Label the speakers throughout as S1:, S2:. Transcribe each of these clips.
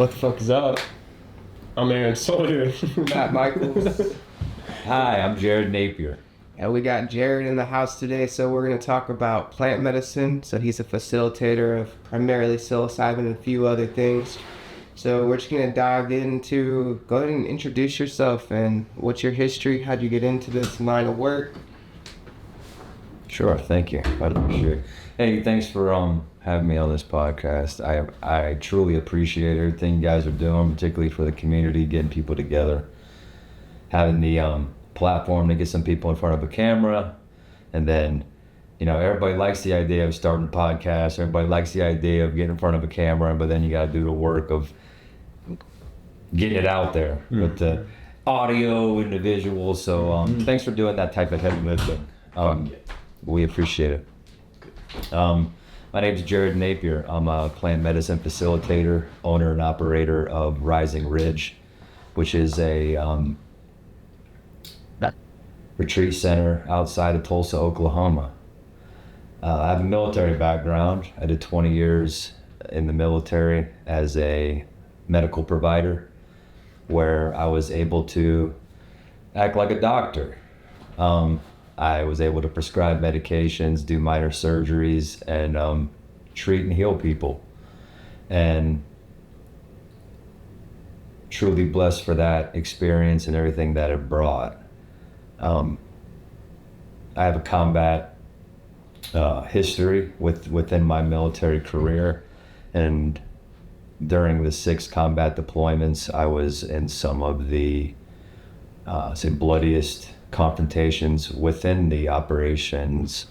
S1: What the fuck is up? I'm Aaron Sawyer.
S2: Matt Michaels.
S3: Hi, I'm Jared Napier.
S2: And we got Jared in the house today, so we're going to talk about plant medicine. So he's a facilitator of primarily psilocybin and a few other things. So we're just going to dive into, go ahead and introduce yourself and what's your history, how'd you get into this line of work?
S3: Sure, thank you. I appreciate it. Hey, thanks for having me on this podcast. I truly appreciate everything you guys are doing, particularly for the community, getting people together, having the platform to get some people in front of a camera, and then, you know, everybody likes the idea of starting a podcast. Everybody likes the idea of getting in front of a camera, but then you got to do the work of getting it out there with the audio and the visuals. So thanks for doing that type of heavy lifting. We appreciate it. My name is Jared Napier. I'm a plant medicine facilitator, owner and operator of Rising Ridge, which is a retreat center outside of Tulsa, Oklahoma. I have a military background. I did 20 years in the military as a medical provider, where I was able to act like a doctor. I was able to prescribe medications, do minor surgeries, and treat and heal people. And truly blessed for that experience and everything that it brought. I have a combat history within my military career, and during the 6 combat deployments, I was in some of the bloodiest confrontations within the operations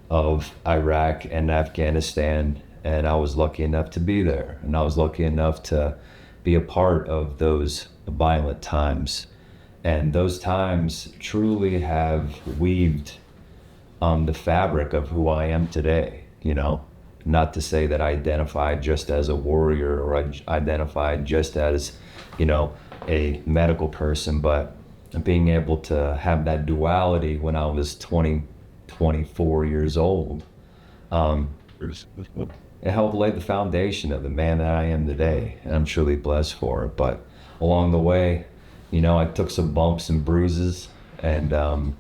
S3: of Iraq and Afghanistan, and I was lucky enough to be there, and I was lucky enough to be a part of those violent times. And those times truly have weaved the fabric of who I am today, you know. Not to say that I identified just as a warrior or I identified just as, you know, a medical person, but being able to have that duality when I was 24 years old, it helped lay the foundation of the man that I am today, and I'm truly blessed for it. But along the way, you know, I took some bumps and bruises, and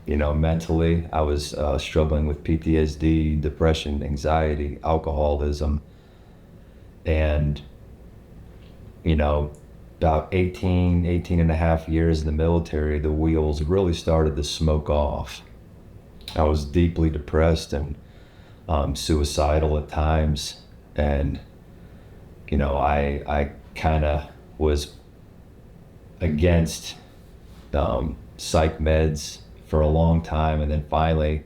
S3: you know, mentally, I was struggling with PTSD, depression, anxiety, alcoholism. And, you know, about 18 and a half years in the military, the wheels really started to smoke off. I was deeply depressed and suicidal at times. And, you know, I kind of was against psych meds for a long time, and then finally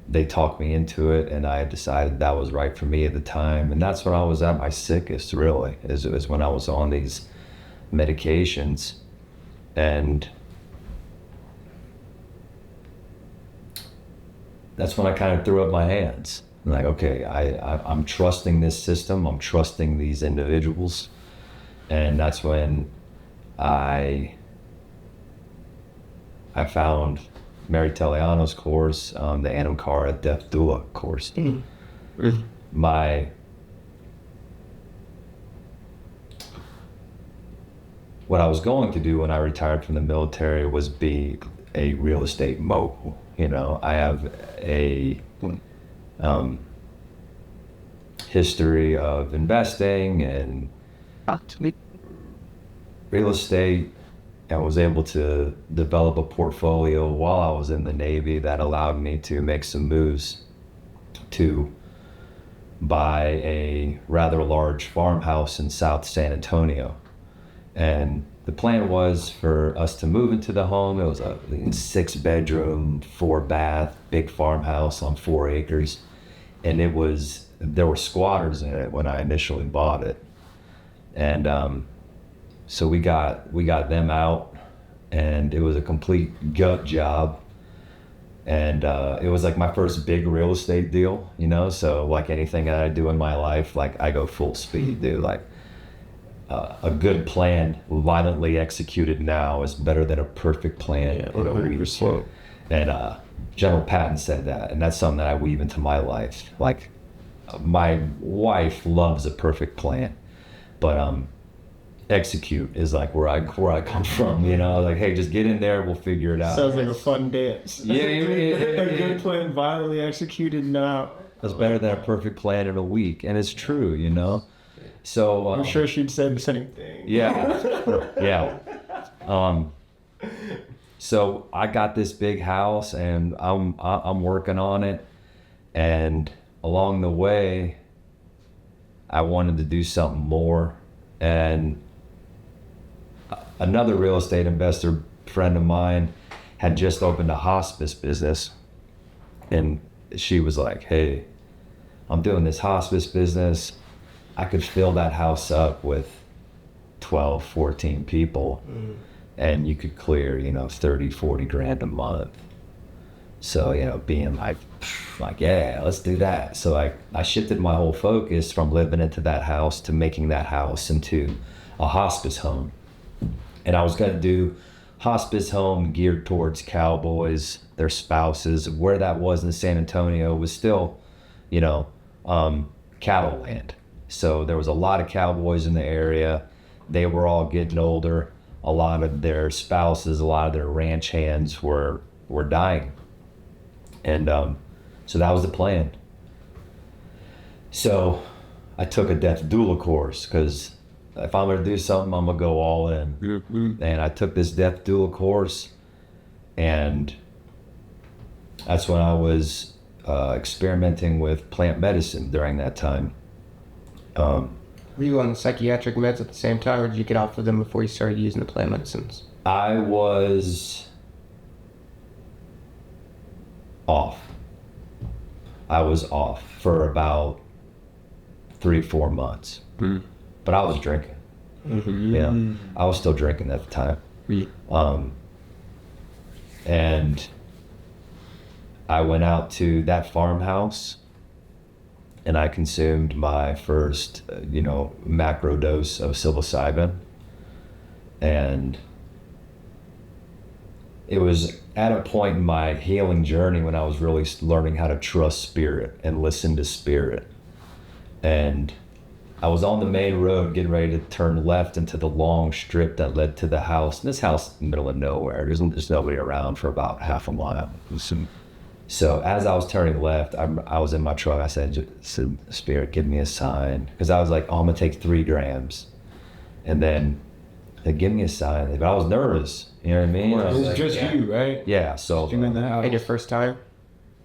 S3: they talked me into it, and I decided that was right for me at the time. And that's when I was at my sickest, really, is when I was on these medications. And that's when I kind of threw up my hands. I'm like, okay, I'm trusting this system, I'm trusting these individuals. And that's when I found Mary Taliano's course, the Anamkara Death Doula course. What I was going to do when I retired from the military was be a real estate mogul. You know, I have a history of investing and real estate. I was able to develop a portfolio while I was in the Navy that allowed me to make some moves to buy a rather large farmhouse in South San Antonio. And the plan was for us to move into the home. It was a 6-bedroom, 4-bath, big farmhouse on 4 acres. And there were squatters in it when I initially bought it. And so we got them out, and it was a complete gut job. And it was like my first big real estate deal, you know? So like anything that I do in my life, like I go full speed, dude. Like a good plan violently executed now is better than a perfect plan.
S1: Yeah, 100%.
S3: And General Patton said that, and that's something that I weave into my life. Like my wife loves a perfect plan. But execute is like where I come from, you know, like, hey, just get in there, we'll figure it out.
S1: Sounds like a fun dance.
S3: Yeah,
S1: A good plan, violently executed, not.
S3: That's better than a perfect plan in a week, and it's true, you know. So
S1: I'm sure she'd say the same thing.
S3: Yeah, yeah. So I got this big house, and I'm working on it, and along the way, I wanted to do something more, and another real estate investor friend of mine had just opened a hospice business, and she was like, hey, I'm doing this hospice business. I could fill that house up with 12, 14 people, and you could clear, 30, 40 grand a month. So, being like, yeah, let's do that. So I shifted my whole focus from living into that house to making that house into a hospice home. And I was going to do hospice home geared towards cowboys, their spouses. Where that was in San Antonio was still, cattle land. So there was a lot of cowboys in the area. They were all getting older. A lot of their spouses, a lot of their ranch hands were dying. And so that was the plan. So I took a death doula course, because if I'm going to do something, I'm going to go all in. And I took this death doula course, and that's when I was experimenting with plant medicine during that time.
S2: Were you on the psychiatric meds at the same time, or did you get off of them before you started using the plant medicines?
S3: I was off. I was off for about 3-4 months. But I was drinking. Yeah, I was still drinking at the time. And I went out to that farmhouse, and I consumed my first, macro dose of psilocybin. And it was at a point in my healing journey when I was really learning how to trust spirit and listen to spirit. And I was on the main road getting ready to turn left into the long strip that led to the house. And this house is in the middle of nowhere. There's nobody around for about half a mile. So as I was turning left, I was in my truck. I said, Spirit, give me a sign. Because I was like, I'm going to take 3 grams. And then they give me a sign. But I was nervous. You know what I mean?
S1: It was
S3: like,
S1: just you, right?
S3: Yeah. So
S1: You in the house.
S2: And your first time?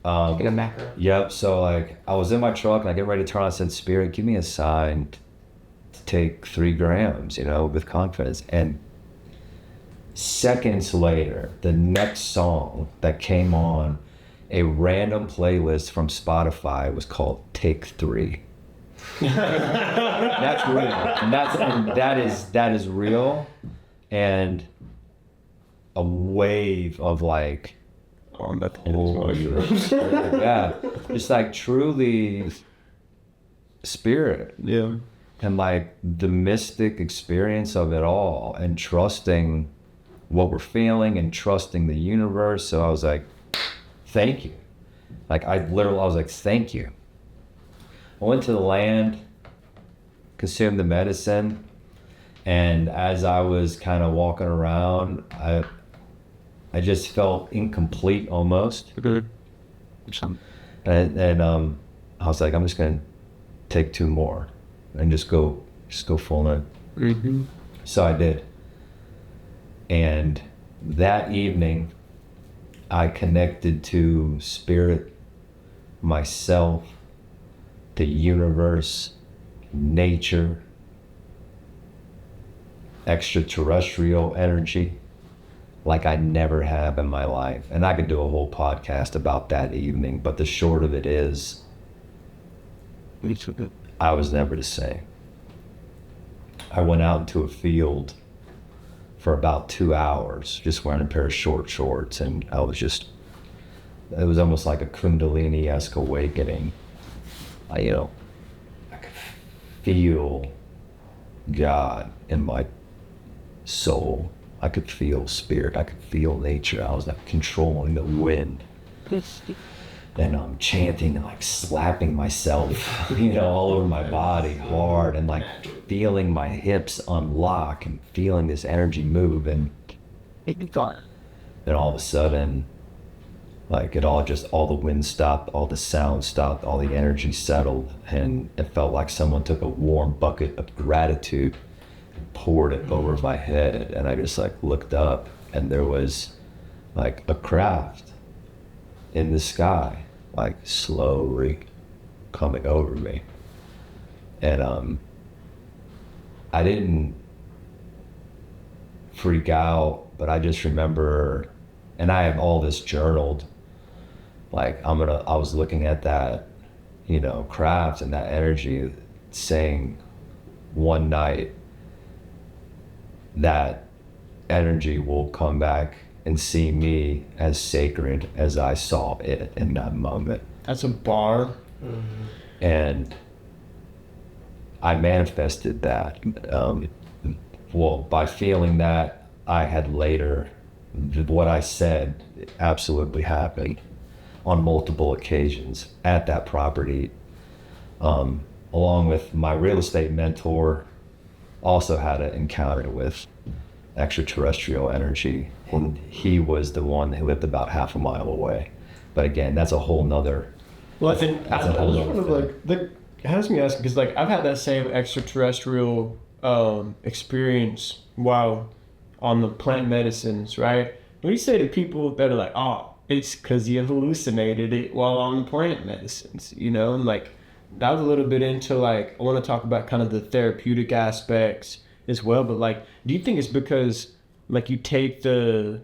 S2: Taking a macro?
S3: Yep. So I was in my truck, and I get ready to turn on. I said, Spirit, give me a sign to take 3 grams, with confidence. And seconds later, the next song that came on a random playlist from Spotify was called Take 3. That's real. And that is real. And a wave of like, yeah, just like truly spirit.
S1: Yeah.
S3: And like the mystic experience of it all, and trusting what we're feeling and trusting the universe. So I was like, thank you. Like I was like, thank you. I went to the land, consumed the medicine, and as I was kind of walking around, I just felt incomplete almost. And I was like, I'm just gonna take 2 more and just go full in. So I did. And that evening, I connected to spirit, myself, the universe, nature, extraterrestrial energy, like I never have in my life. And I could do a whole podcast about that evening, but the short of it is, I was never the same. I went out into a field for about 2 hours, just wearing a pair of short shorts, and it was almost like a Kundalini-esque awakening. I could feel God in my soul. I could feel spirit. I could feel nature. I was like controlling the wind. and I'm chanting and like slapping myself, all over my body hard, and like feeling my hips unlock and feeling this energy move. And then all of a sudden, like all the wind stopped, all the sound stopped, all the energy settled, and it felt like someone took a warm bucket of gratitude and poured it over my head. And I just like looked up, and there was like a craft in the sky, like slowly coming over me. And I didn't freak out, but I just remember, and I have all this journaled, like I was looking at that, craft and that energy, saying one night that energy will come back and see me as sacred as I saw it in that moment.
S1: That's a bar.
S3: And I manifested that. By feeling that, I had later, what I said absolutely happened on multiple occasions at that property. Along with my real estate mentor, also had an encounter with extraterrestrial energy, and he was the one who lived about half a mile away. But again, that's a whole nother.
S1: Well, I think
S3: that's a whole nother thing.
S1: It has me asking, because like I've had that same extraterrestrial experience while on the plant medicines, right? When you say to people that are like, oh, it's because you hallucinated it while on plant medicines, and like that was a little bit into like, I want to talk about kind of the therapeutic aspects as well, but like, do you think it's because like you take the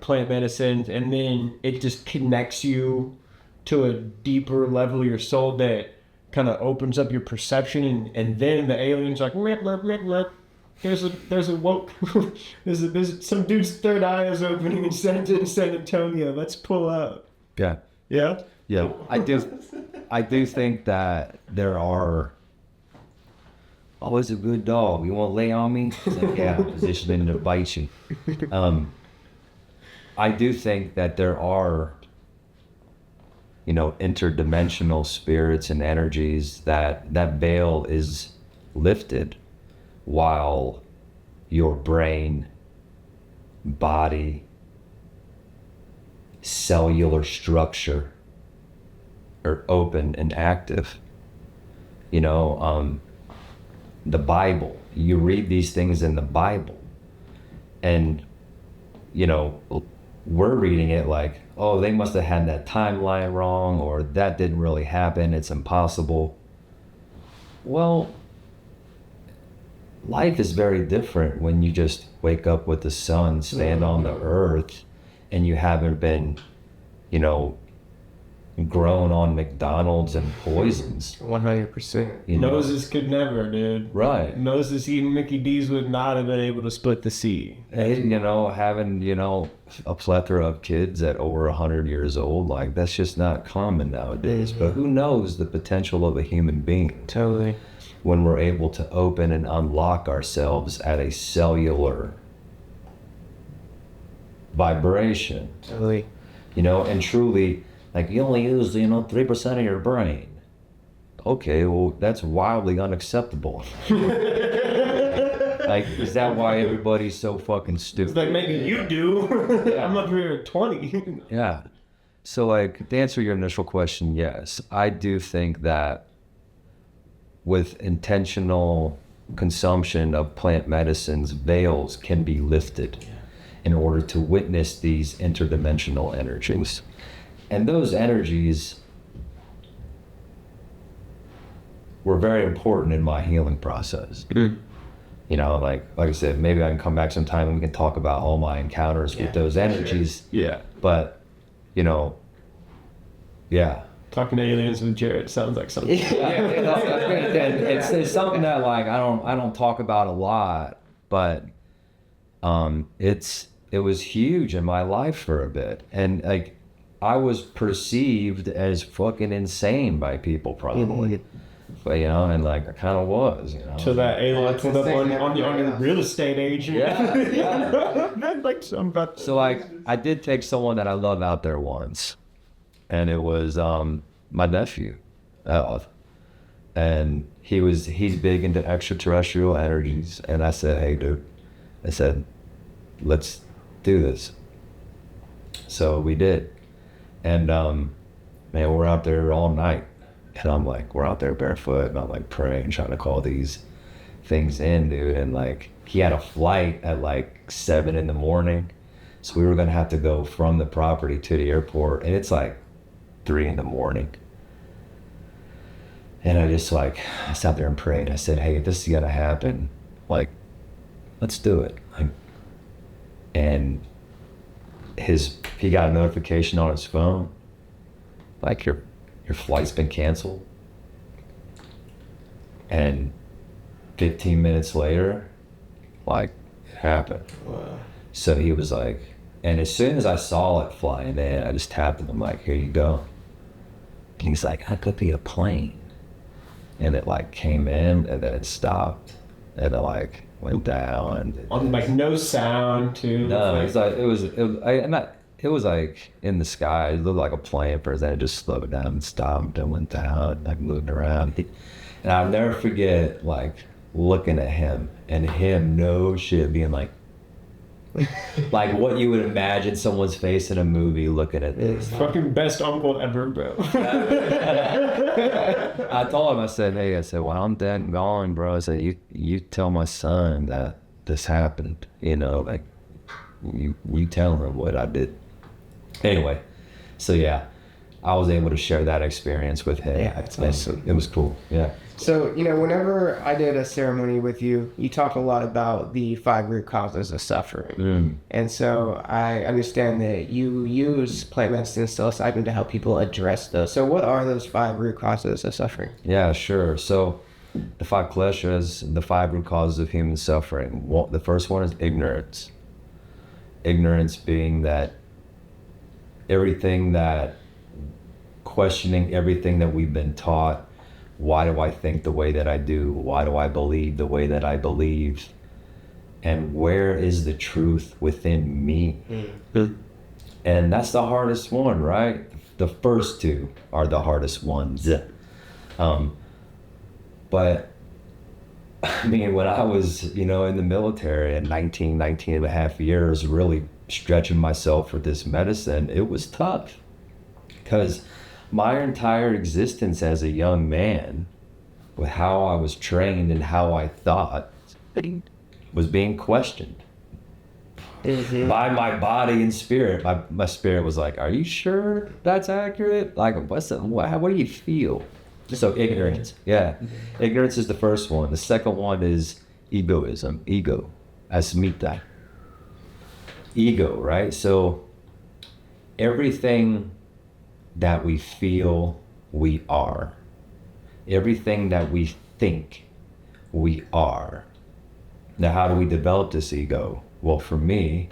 S1: plant medicine and then it just connects you to a deeper level of your soul that kind of opens up your perception, and then the aliens are like, there's a woke there's some dude's third eye is opening in San Antonio, let's pull up.
S3: Yeah I do think that there are, oh, it's a good dog, you want to lay on me? It's like, yeah, positioning to bite you. I do think that there are interdimensional spirits and energies that veil is lifted while your brain, body, cellular structure are open and active. The Bible, you read these things in the Bible, and we're reading it like, oh, they must have had that timeline wrong, or that didn't really happen, it's impossible. Well, life is very different when you just wake up with the sun, stand on the earth, and you haven't been, grown on McDonald's and poisons.
S2: 100%.
S1: Moses could never, dude.
S3: Right.
S1: Moses eating Mickey D's would not have been able to split the sea.
S3: Having, a plethora of kids at over 100 years old, like that's just not common nowadays. But who knows the potential of a human being?
S2: Totally.
S3: When we're able to open and unlock ourselves at a cellular vibration.
S2: Totally.
S3: And truly, like you only use, 3% of your brain. Okay, well, that's wildly unacceptable. Like, is that why everybody's so fucking stupid?
S1: It's like, maybe you do.
S3: Yeah.
S1: I'm up here at 20.
S3: Yeah. So, like, to answer your initial question, yes, I do think that with intentional consumption of plant medicines, veils can be lifted in order to witness these interdimensional energies. And those energies were very important in my healing process. Like I said, maybe I can come back sometime and we can talk about all my encounters with those energies.
S1: Yeah.
S3: But, yeah.
S1: Talking to aliens with Jared sounds like something.
S3: It's something that like I don't talk about a lot, but it was huge in my life for a bit, and like I was perceived as fucking insane by people probably, but and like I kind of was,
S1: So that alien pulled up on your real estate agent.
S3: Yeah.
S1: Like I'm about.
S3: So like I did take someone that I love out there once. and it was my nephew, and he's big into extraterrestrial energies, and I said, hey dude, I said, let's do this. So we did, and man, we're out there all night, and I'm like, we're out there barefoot, and I'm like praying, trying to call these things in, dude, and like he had a flight at like 7 a.m, so we were gonna have to go from the property to the airport, and it's like 3 a.m. And I sat there and prayed. I said, hey, if this is gonna happen, like, let's do it. Like, and he got a notification on his phone, like your flight's been canceled. And 15 minutes later, like, it happened.
S1: Wow.
S3: So he was like, and as soon as I saw it flying in, I just tapped him, I'm like, here you go. And he's like, that could be a plane. And it like came in, and then it stopped, and it like went down.
S1: On like no sound too.
S3: No, it was like in the sky. It looked like a plane, but then it just slowed down and stopped and went down, like moving around. And I'll never forget like looking at him and him no shit being like like what you would imagine someone's face in a movie looking at this.
S1: Fucking best uncle ever, bro.
S3: I told him, I said, well, I'm dead and gone, bro. I said, you tell my son that this happened, like you tell him what I did. Anyway, so yeah, I was able to share that experience with him.
S2: Yeah, that's awesome.
S3: It was cool. Yeah.
S2: So, whenever I did a ceremony with you, you talk a lot about the 5 root causes of suffering. And so I understand that you use plant medicine and psilocybin to help people address those. So what are those 5 root causes of suffering?
S3: Yeah, sure. So the 5 kleshas, the 5 root causes of human suffering. Well, the first one is ignorance. Ignorance being that questioning everything that we've been taught. Why do I think the way that I do? Why do I believe the way that I believe? And where is the truth within me? And that's the hardest one, right? The first 2 are the hardest ones. But I mean, when I was, in the military at 19 and a half years, really stretching myself for this medicine, it was tough. Because my entire existence as a young man, with how I was trained and how I thought, was being questioned by my body and spirit. My spirit was like, are you sure that's accurate? Like, what do you feel? So ignorance, yeah. Ignorance is the first one. The second one is egoism, ego, asmita. Ego, right? So everything that we feel, we are. Everything that we think, we are. Now, how do we develop this ego? Well, for me,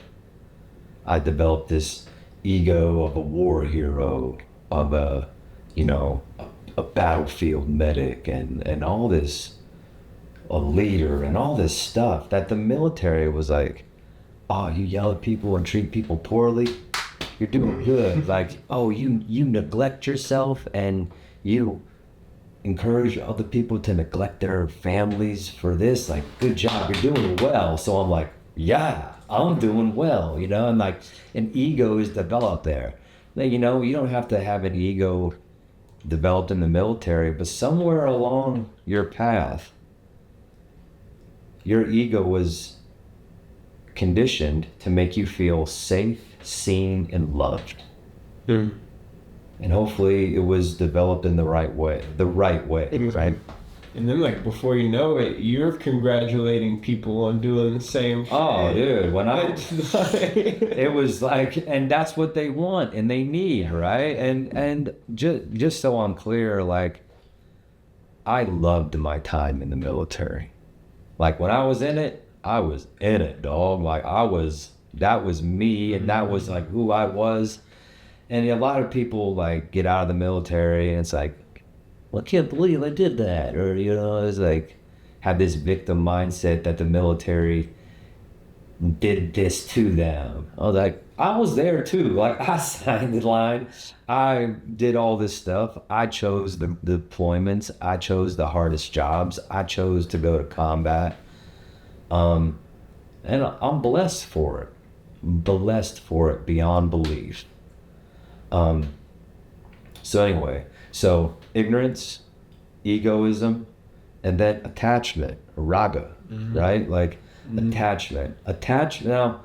S3: I developed this ego of a war hero, of a battlefield medic, and all this, a leader, and all this stuff that the military was like, oh, you yell at people and treat people poorly, you're doing good. Like, oh, you neglect yourself and you encourage other people to neglect their families for this. Like, good job, you're doing well. So I'm like, yeah, I'm doing well, and like an ego is developed there. Now, you don't have to have an ego developed in the military, but somewhere along your path, your ego was conditioned to make you feel safe, seen, and loved. And hopefully it was developed in the right way, right?
S1: And then, like, before you know it, you're congratulating people on doing the same shit.
S3: Oh, dude, when it was like, and that's what they want and they need, right? And just so I'm clear, like, I loved my time in the military. Like, when I was in it, dog. Like, that was me, and that was like who I was. And a lot of people like get out of the military and it's like, well, I can't believe I did that. Or, it's like, have this victim mindset that the military did this to them. I was like, I was there too. Like, I signed the line. I did all this stuff. I chose the deployments. I chose the hardest jobs. I chose to go to combat. And I'm blessed for it. Blessed for it beyond belief. So anyway, so ignorance, egoism, and then attachment, raga, right? Like attachment. Now,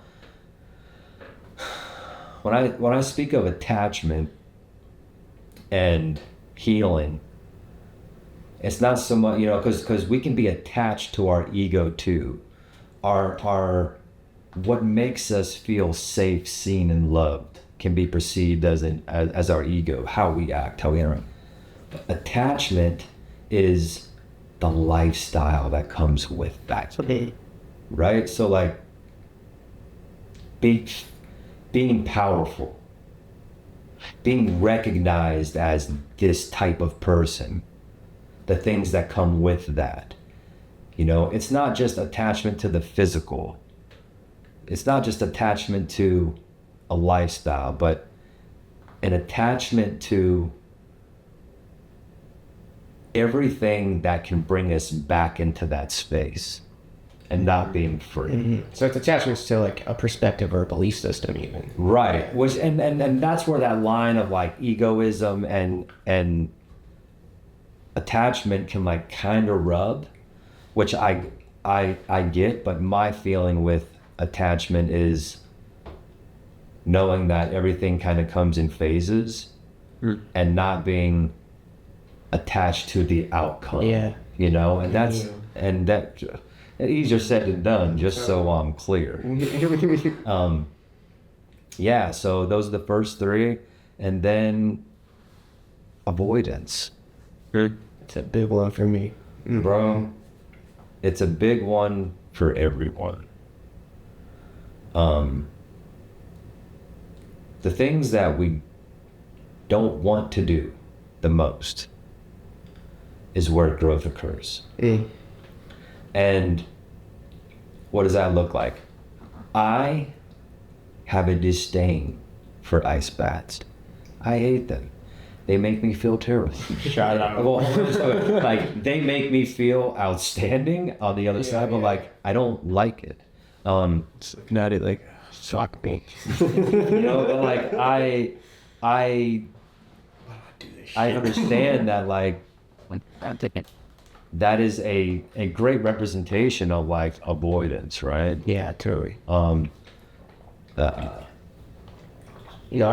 S3: when I speak of attachment and healing, it's not so much, because we can be attached to our ego too. Our what makes us feel safe, seen, and loved can be perceived as our ego, how we act, how we interact. Attachment is the lifestyle that comes with that, right? So like being powerful, being recognized as this type of person, the things that come with that. It's not just attachment to the physical. It's not just attachment to a lifestyle, but an attachment to everything that can bring us back into that space and not being free.
S2: So it's attachments to like a perspective or a belief system even.
S3: Right. Which and that's where that line of like egoism and attachment can like kind of rub, which I get, but my feeling with attachment is knowing that everything kind of comes in phases and not being attached to the outcome.
S2: Yeah.
S3: And that's and that easier said than done, just so I'm clear. Yeah, so those are the first three, and then avoidance.
S2: It's a big one for me.
S3: Bro, it's a big one for everyone. The things that we don't want to do the most is where growth occurs. And what does that look like? I have a disdain for ice baths. I hate them. They make me feel terrible.
S2: Shout out.
S3: Well, like they make me feel outstanding on the other side, but like I don't like it.
S2: Not it like suck me.
S3: But like I understand that like that is a great representation of like avoidance, right?
S2: Yeah, totally. I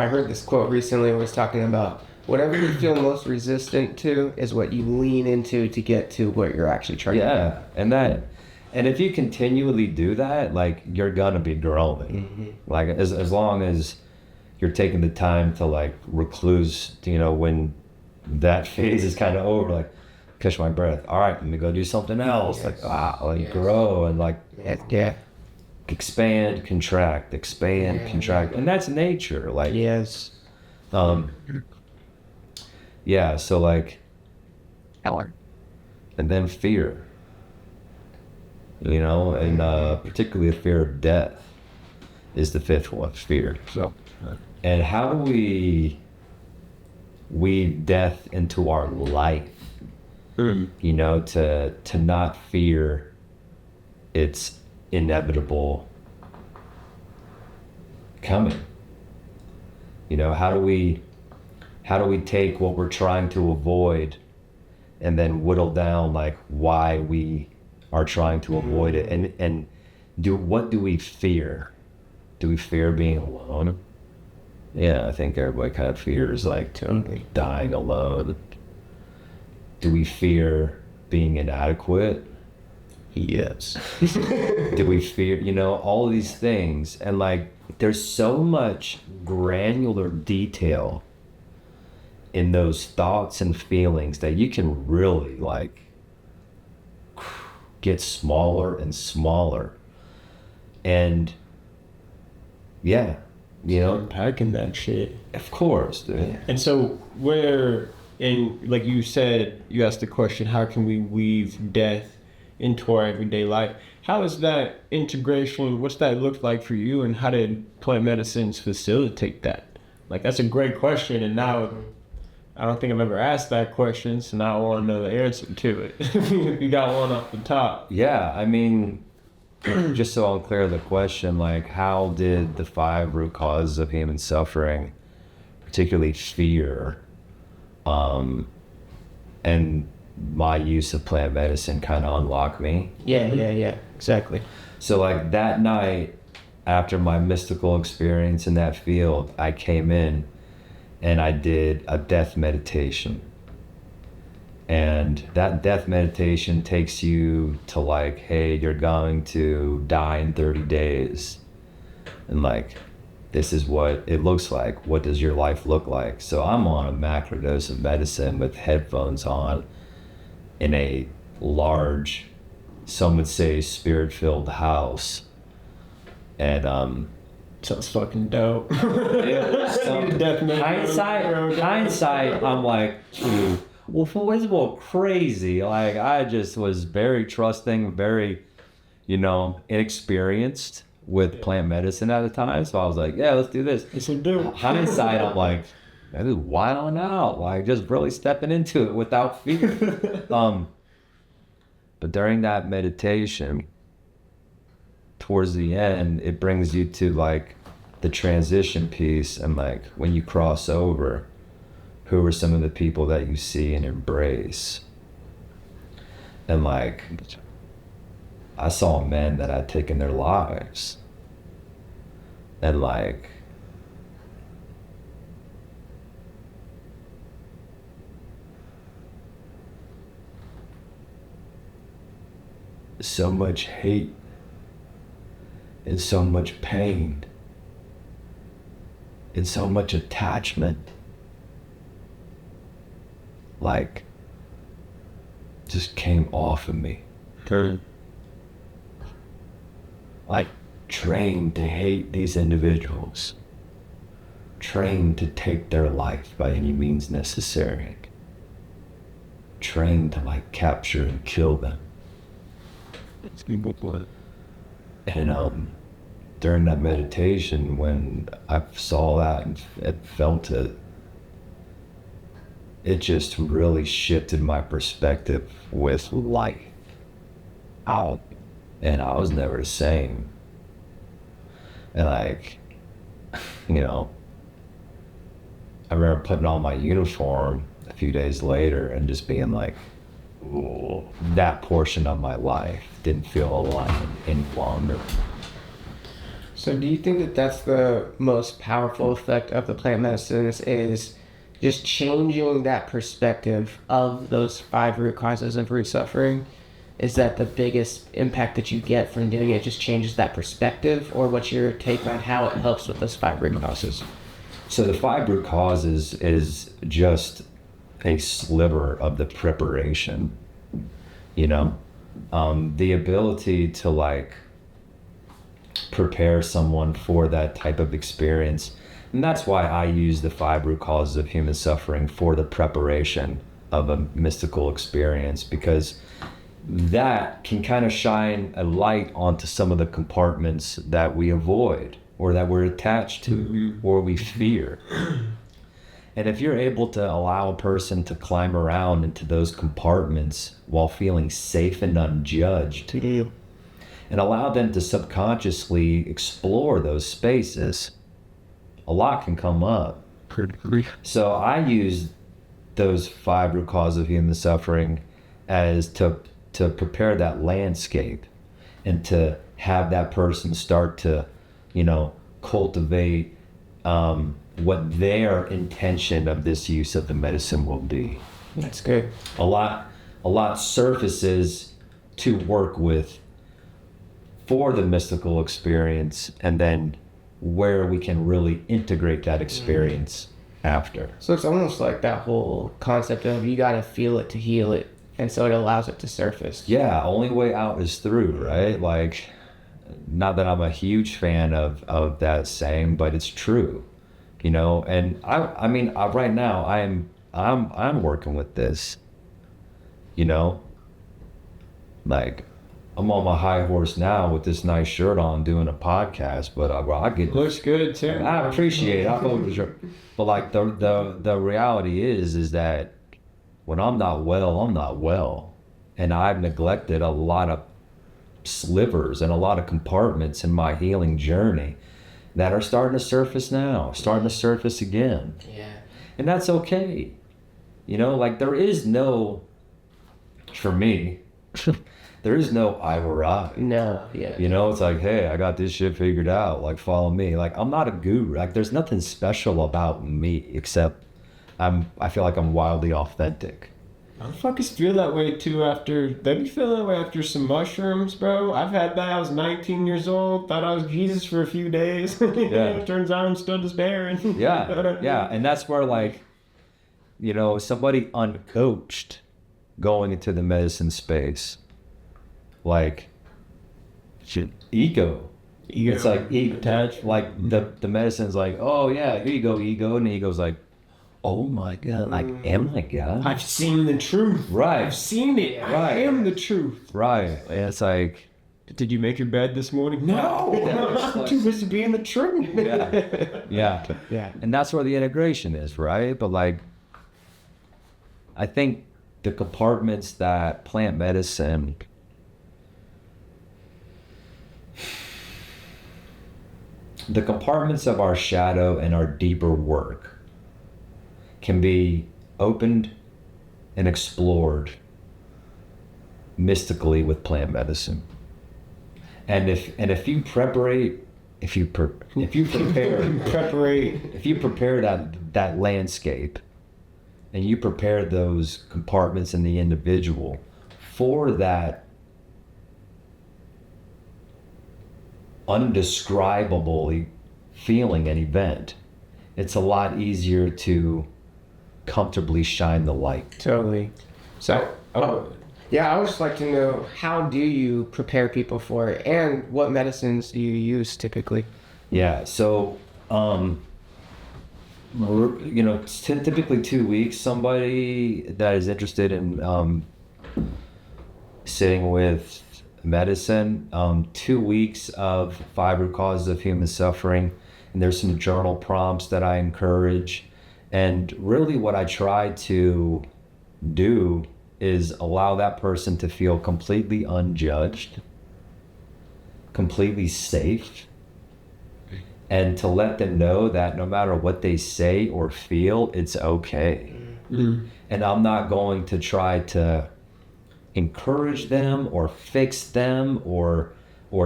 S2: heard this quote recently where it was talking about whatever you feel most resistant to is what you lean into to get to what you're actually trying to do.
S3: Yeah, and if you continually do that, like you're gonna be growing. Like as long as you're taking the time to like recluse, when that phase is kind of over, like catch my breath. All right, let me go do something else. Grow and like expand, contract, contract, and that's nature. Like
S2: yes.
S3: Yeah, so like, and then fear, and particularly the fear of death is the fifth one, fear. So, and how do we weave death into our life, to not fear its inevitable coming? How do we take what we're trying to avoid and then whittle down like why we are trying to avoid it, and what do we fear? Do we fear being alone? Yeah, I think everybody kind of fears like dying alone. Do we fear being inadequate? Yes. Do we fear, all of these things? And like there's so much granular detail in those thoughts and feelings that you can really like get smaller and smaller. And
S1: Unpacking that shit.
S3: Of course, dude.
S1: And so like you said, you asked the question, how can we weave death into our everyday life. How is that integration? What's that look like for you, and how did plant medicines facilitate that? Like, that's a great question, and now I don't think I've ever asked that question, so now I want to know the answer to it. If you got one off the top.
S3: Yeah, I mean, just so I'm clear of the question, like, how did the 5 root causes of human suffering, particularly fear, and my use of plant medicine kind of unlock me?
S2: Yeah, exactly.
S3: So like that night, after my mystical experience in that field, I came in and I did a death meditation. And that death meditation takes you to like, hey, you're going to die in 30 days. And like, this is what it looks like. What does your life look like? So I'm on a macro dose of medicine with headphones on in a large, some would say, spirit-filled house. And
S1: Sounds fucking dope.
S3: hindsight, I'm like, well, first of all, crazy. Like, I just was very trusting, very, inexperienced with plant medicine at the time. So I was like, yeah, let's do this.
S1: It's a do.
S3: Hindsight, I'm like, I was wilding out, like just really stepping into it without fear. But during that meditation, towards the end, it brings you to like the transition piece, and like when you cross over, who are some of the people that you see and embrace? And like, I saw men that had taken their lives, and like, so much hate and so much pain and so much attachment, like, just came off of me. Like, trained to hate these individuals, trained to take their life by any means necessary, trained to like capture and kill them. And during that meditation, when I saw that and felt it, it just really shifted my perspective with life. And I was never the same. And like, I remember putting on my uniform a few days later and just being like, ooh, that portion of my life didn't feel alive any longer.
S2: So do you think that that's the most powerful effect of the plant medicines, is just changing that perspective of those 5 root causes of root suffering? Is that the biggest impact that you get from doing it? Just changes that perspective? Or what's your take on how it helps with those 5 root causes?
S3: So the 5 root causes is just a sliver of the preparation, the ability to like prepare someone for that type of experience. And that's why I use the 5 root causes of human suffering for the preparation of a mystical experience, because that can kind of shine a light onto some of the compartments that we avoid or that we're attached to or we fear. And if you're able to allow a person to climb around into those compartments while feeling safe and unjudged, and allow them to subconsciously explore those spaces, a lot can come up. So I use those 5 root causes of human suffering as to prepare that landscape, and to have that person start to, cultivate what their intention of this use of the medicine will be.
S2: That's good.
S3: A lot surfaces to work with for the mystical experience, and then where we can really integrate that experience after.
S2: So it's almost like that whole concept of you gotta feel it to heal it, and so it allows it to surface.
S3: Yeah, only way out is through, right? Like, not that I'm a huge fan of that saying, but it's true, and I mean, right now I'm working with this, Like, I'm on my high horse now with this nice shirt on doing a podcast, but I get
S1: Looks good too.
S3: I appreciate it. I thought it was your, but like the reality is that when I'm not well, I'm not well, and I've neglected a lot of slivers and a lot of compartments in my healing journey that are starting to surface now, starting to surface again.
S2: Yeah.
S3: And that's okay. You know, like there is no, for me, there is no I were I.
S2: No, yeah.
S3: You know, it's like, hey, I got this shit figured out. Like, follow me. Like, I'm not a guru. Like, there's nothing special about me except I feel like I'm wildly authentic.
S1: I fucking feel that way too after, they be feeling that way after some mushrooms, bro. I've had that. I was 19 years old, thought I was Jesus for a few days.
S3: Yeah.
S1: Turns out I'm still just Baron.
S3: Yeah, yeah. And that's where, like, you know, somebody uncoached going into the medicine space, like, ego. It's like ego.
S1: Attached.
S3: Like, the medicine's like, oh, yeah, here you go, ego. And the ego's like, oh my God, like, am I God?
S1: I've seen the truth.
S3: Right.
S1: I've seen it.
S3: Right.
S1: I am the truth.
S3: Right. And it's like,
S1: Did you make your bed this morning? No. I'm too busy being the truth.
S3: yeah.
S1: Yeah.
S3: And that's where the integration is, right? But like, I think the compartments that plant medicine the compartments of our shadow and our deeper work can be opened and explored mystically with plant medicine. And if you prepare that landscape, and you prepare those compartments in the individual for that undescribable feeling and event, it's a lot easier to comfortably shine the light.
S1: Totally. So,
S2: Yeah, I would just like to know, how do you prepare people for it, and what medicines do you use typically?
S3: Yeah, so you know, typically 2 weeks. Somebody that is interested in sitting with medicine, 2 weeks of 5 root causes of human suffering, and there's some journal prompts that I encourage. And really what I try to do is allow that person to feel completely unjudged, completely safe, and to let them know that no matter what they say or feel, it's okay. Mm-hmm. And I'm not going to try to encourage them or fix them or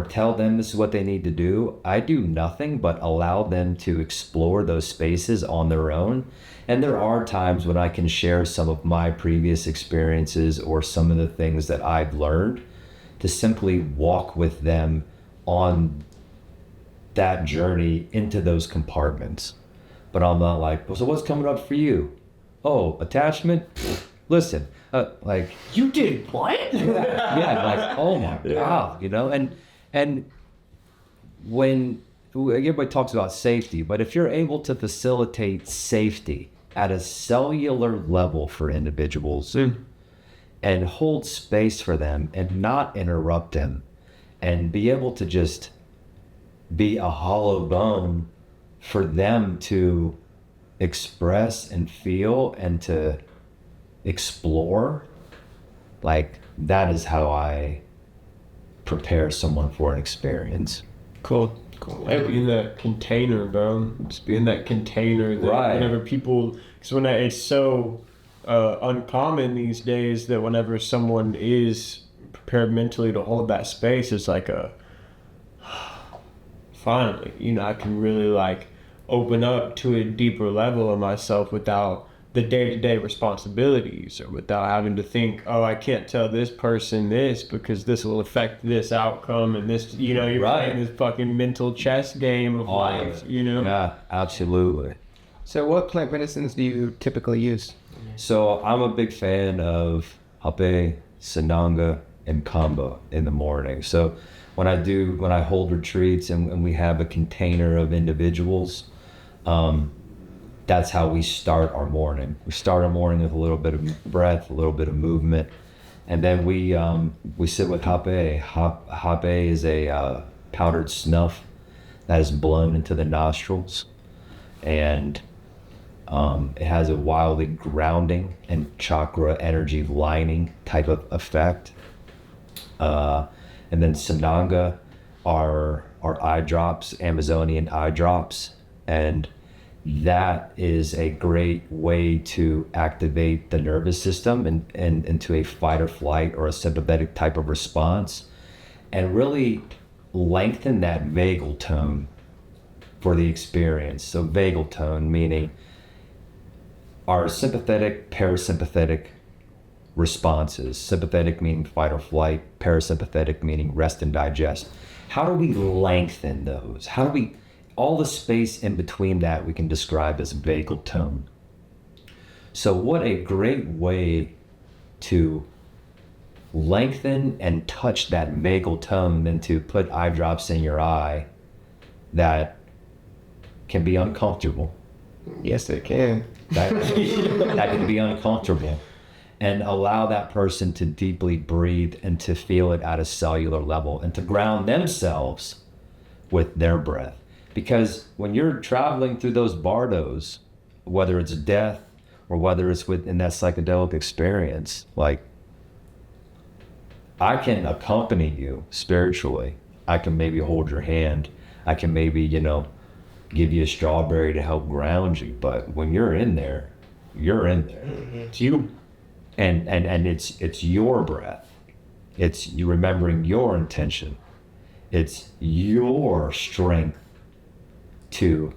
S3: tell them this is what they need to do. I do nothing but allow them to explore those spaces on their own. And there are times when I can share some of my previous experiences or some of the things that I've learned to simply walk with them on that journey into those compartments. But I'm not like, well, so what's coming up for you? Oh, attachment? Listen, like,
S1: you did what?
S3: yeah, like, oh my God, you know? And when everybody talks about safety, but if you're able to facilitate safety at a cellular level for individuals and hold space for them and not interrupt them and be able to just be a hollow bone for them to express and feel and to explore, like, that is how I prepare someone for an experience.
S1: Cool. Like, be in that container, bro. Just be in that container that
S3: Right.
S1: whenever people, because it's so uncommon these days that whenever someone is prepared mentally to hold that space, it's like finally, you know, I can really like open up to a deeper level of myself without the day-to-day responsibilities, or without having to think, oh, I can't tell this person this because this will affect this outcome, and this, you know, you're
S3: Right.
S1: playing this fucking mental chess game of life, you know?
S3: Yeah, absolutely.
S2: So what plant medicines do you typically use?
S3: So I'm a big fan of Hape, Sananga, and Kamba in the morning. So when I hold retreats and we have a container of individuals, that's how we start our morning. We start our morning with a little bit of breath, a little bit of movement, And then we sit with hape. Hape is a powdered snuff that is blown into the nostrils, and it has a wildly grounding and chakra energy lining type of effect. And then Sananga are eye drops, Amazonian eye drops, and that is a great way to activate the nervous system and into a fight or flight or a sympathetic type of response, and really lengthen that vagal tone for the experience. So vagal tone meaning our sympathetic, parasympathetic responses. Sympathetic meaning fight or flight, parasympathetic meaning rest and digest. How do we lengthen those? How do we, all the space in between that we can describe as vagal tone. So what a great way to lengthen and touch that vagal tone than to put eye drops in your eye that can be uncomfortable.
S2: Yes, it can.
S3: That can be uncomfortable. And allow that person to deeply breathe and to feel it at a cellular level and to ground themselves with their breath. Because when you're traveling through those bardos, whether it's death or whether it's within that psychedelic experience, like, I can accompany you spiritually. I can maybe hold your hand. I can maybe, give you a strawberry to help ground you. But when you're in there, you're in there.
S1: It's you.
S3: And it's your breath. It's you remembering your intention. It's your strength to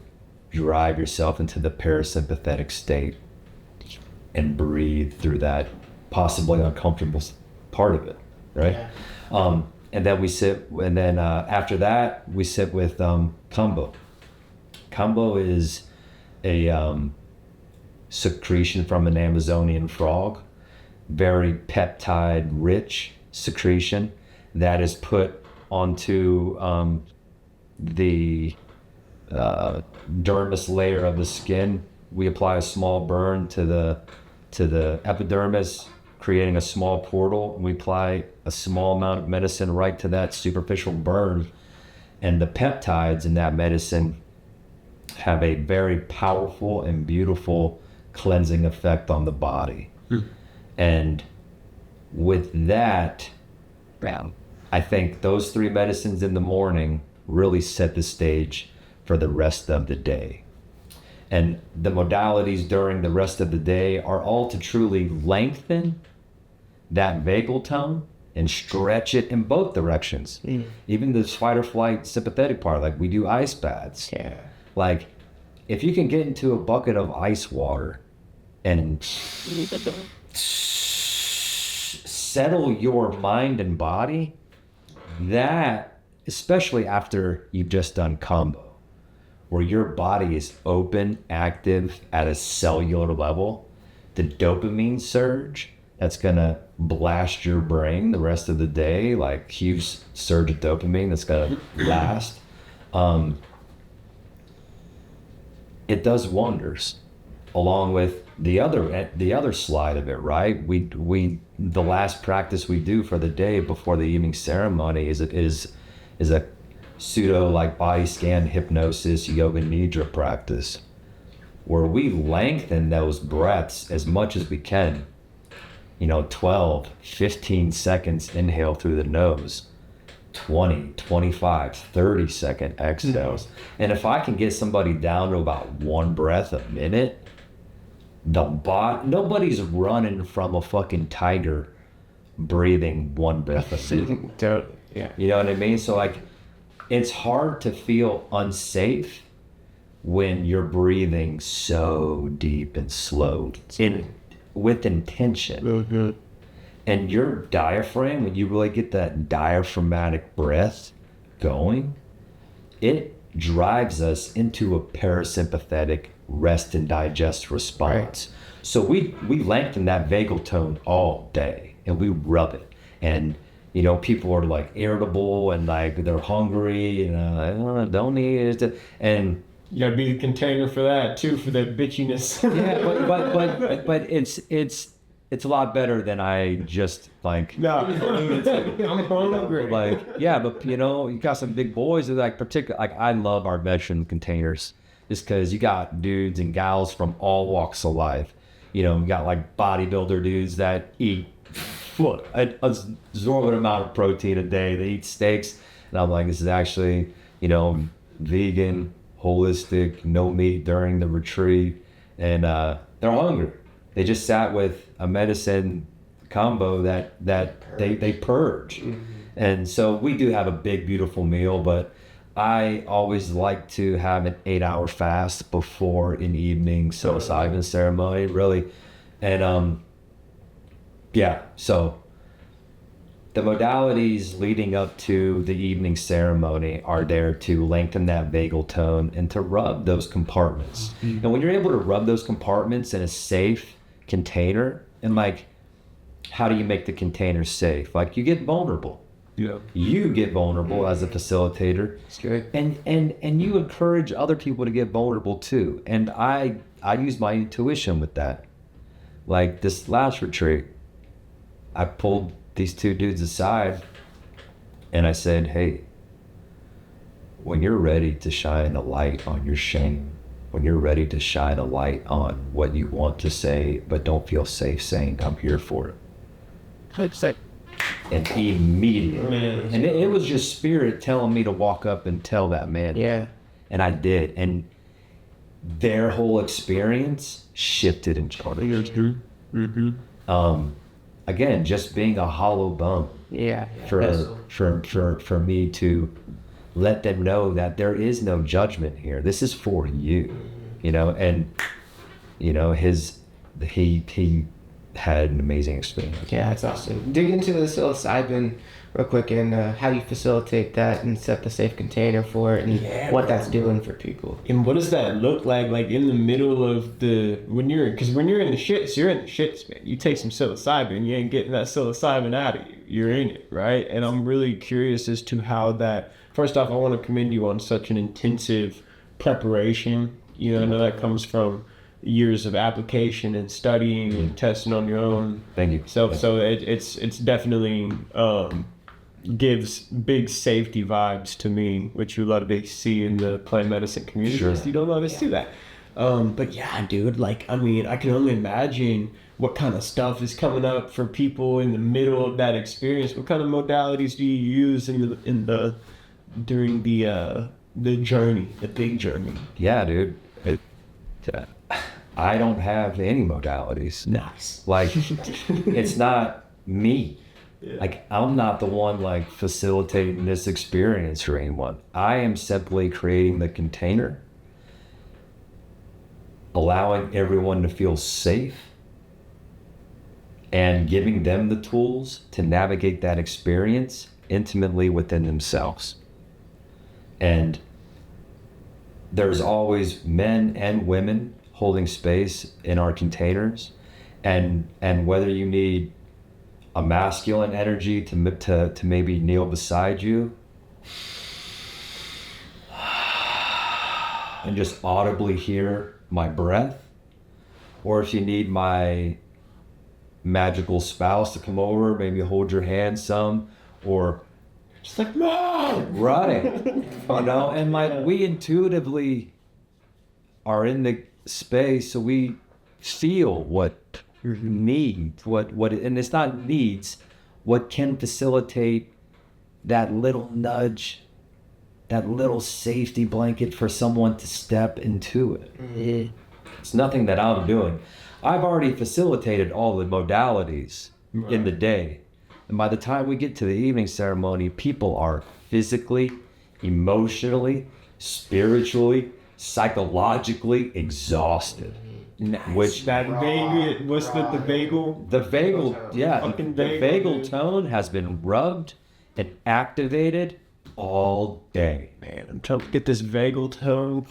S3: drive yourself into the parasympathetic state and breathe through that possibly uncomfortable part of it, right? Yeah. And then we sit, and then after that we sit with kambo. Kambo is a secretion from an Amazonian frog. Very peptide rich secretion that is put onto the dermis layer of the skin. We apply a small burn to the epidermis, creating a small portal. We apply a small amount of medicine right to that superficial burn, and the peptides in that medicine have a very powerful and beautiful cleansing effect on the body. And with that, I think those three medicines in the morning really set the stage for the rest of the day. And the modalities during the rest of the day are all to truly lengthen that vagal tone and stretch it in both directions. Even this fight or flight sympathetic part, like we do ice baths.
S2: Yeah.
S3: Like, if you can get into a bucket of ice water and settle your mind and body, that, especially after you've just done combo, where your body is open, active at a cellular level, the dopamine surge that's gonna blast your brain the rest of the day, like huge surge of dopamine that's gonna last. It does wonders, along with the other slide of it, right? We the last practice we do for the day before the evening ceremony is a pseudo like body scan hypnosis yoga nidra practice, where we lengthen those breaths as much as we can. 12, 15 seconds inhale through the nose, 20, 25, 30 second exhales. And if I can get somebody down to about one breath a minute, nobody's running from a fucking tiger breathing one breath a minute.
S2: Yeah.
S3: You know what I mean? So like, it's hard to feel unsafe when you're breathing so deep and slow with intention.
S1: Really good.
S3: And your diaphragm, when you really get that diaphragmatic breath going, it drives us into a parasympathetic rest and digest response. Right. So we lengthen that vagal tone all day and we rub it. And people are like irritable and like they're hungry and don't eat it. And
S1: you gotta be the container for that too, for that bitchiness.
S3: Yeah, but it's a lot better than I just like.
S1: No, I'm hungry.
S3: Like, yeah, but you know, you got some big boys that like like I love our veteran containers just because you got dudes and gals from all walks of life. You know, you got like bodybuilder dudes that eat an absorbent amount of protein a day. They eat steaks, and I'm like, this is actually, you know, vegan, holistic, no meat during the retreat, and they're hungry. They just sat with a medicine combo that they purge. And so we do have a big, beautiful meal, but I always like to have an 8-hour fast before an evening psilocybin ceremony, really. And yeah, so the modalities leading up to the evening ceremony are there to lengthen that vagal tone and to rub those compartments. And when you're able to rub those compartments in a safe container, and like, how do you make the container safe? Like, you get vulnerable.
S1: Yeah.
S3: You get vulnerable as a facilitator.
S2: That's good.
S3: And you encourage other people to get vulnerable too. And I use my intuition with that. Like this last retreat, I pulled these two dudes aside and I said, hey, when you're ready to shine a light on your shame, when you're ready to shine a light on what you want to say but don't feel safe saying, I'm here for it. And immediately, and it was just spirit telling me to walk up and tell that man.
S2: Yeah.
S3: And I did, and their whole experience shifted and changed. Again, just being a hollow bone.
S2: Yeah.
S3: For me to let them know that there is no judgment here. This is for you, you know. And you know, he had an amazing experience.
S2: Yeah, that's awesome. Dig into the psilocybin real quick and how you facilitate that and set the safe container for it and what that's doing for people.
S1: And what does that look like in the middle of when you're in the shits, you're in the shits, man. You take some psilocybin, you ain't getting that psilocybin out of you. You're in it, right? And I'm really curious as to how that, first off, I want to commend you on such an intensive preparation. You know, I know that comes from years of application and studying and testing on your own.
S3: Thank you.
S1: So it's definitely gives big safety vibes to me, which you love to see in the plant medicine community.
S3: Sure.
S1: You don't always see that. But yeah, dude, like, I mean, I can only imagine what kind of stuff is coming up for people in the middle of that experience. What kind of modalities do you use during the journey, the big journey?
S3: Yeah, dude. I don't have any modalities.
S1: Nice.
S3: Like, it's not me. Yeah. Like, I'm not the one like facilitating this experience for anyone. I am simply creating the container, allowing everyone to feel safe, and giving them the tools to navigate that experience intimately within themselves. And there's always men and women holding space in our containers, and whether you need a masculine energy to maybe kneel beside you and just audibly hear my breath, or if you need my magical spouse to come over, maybe hold your hand some, or
S1: just like, no,
S3: right, you know, and like we intuitively are in the space, so we feel what needs, and it's not needs, what can facilitate that little nudge, that little safety blanket for someone to step into it. It's nothing that I'm doing. I've already facilitated all the modalities in the day, and by the time we get to the evening ceremony, people are physically, emotionally, spiritually, psychologically exhausted.
S1: Nice.
S3: Which
S1: that vagal, what's the vagal?
S3: The vagal, yeah, the vagal tone has been rubbed and activated all day.
S1: Man, I'm trying to get this vagal tone.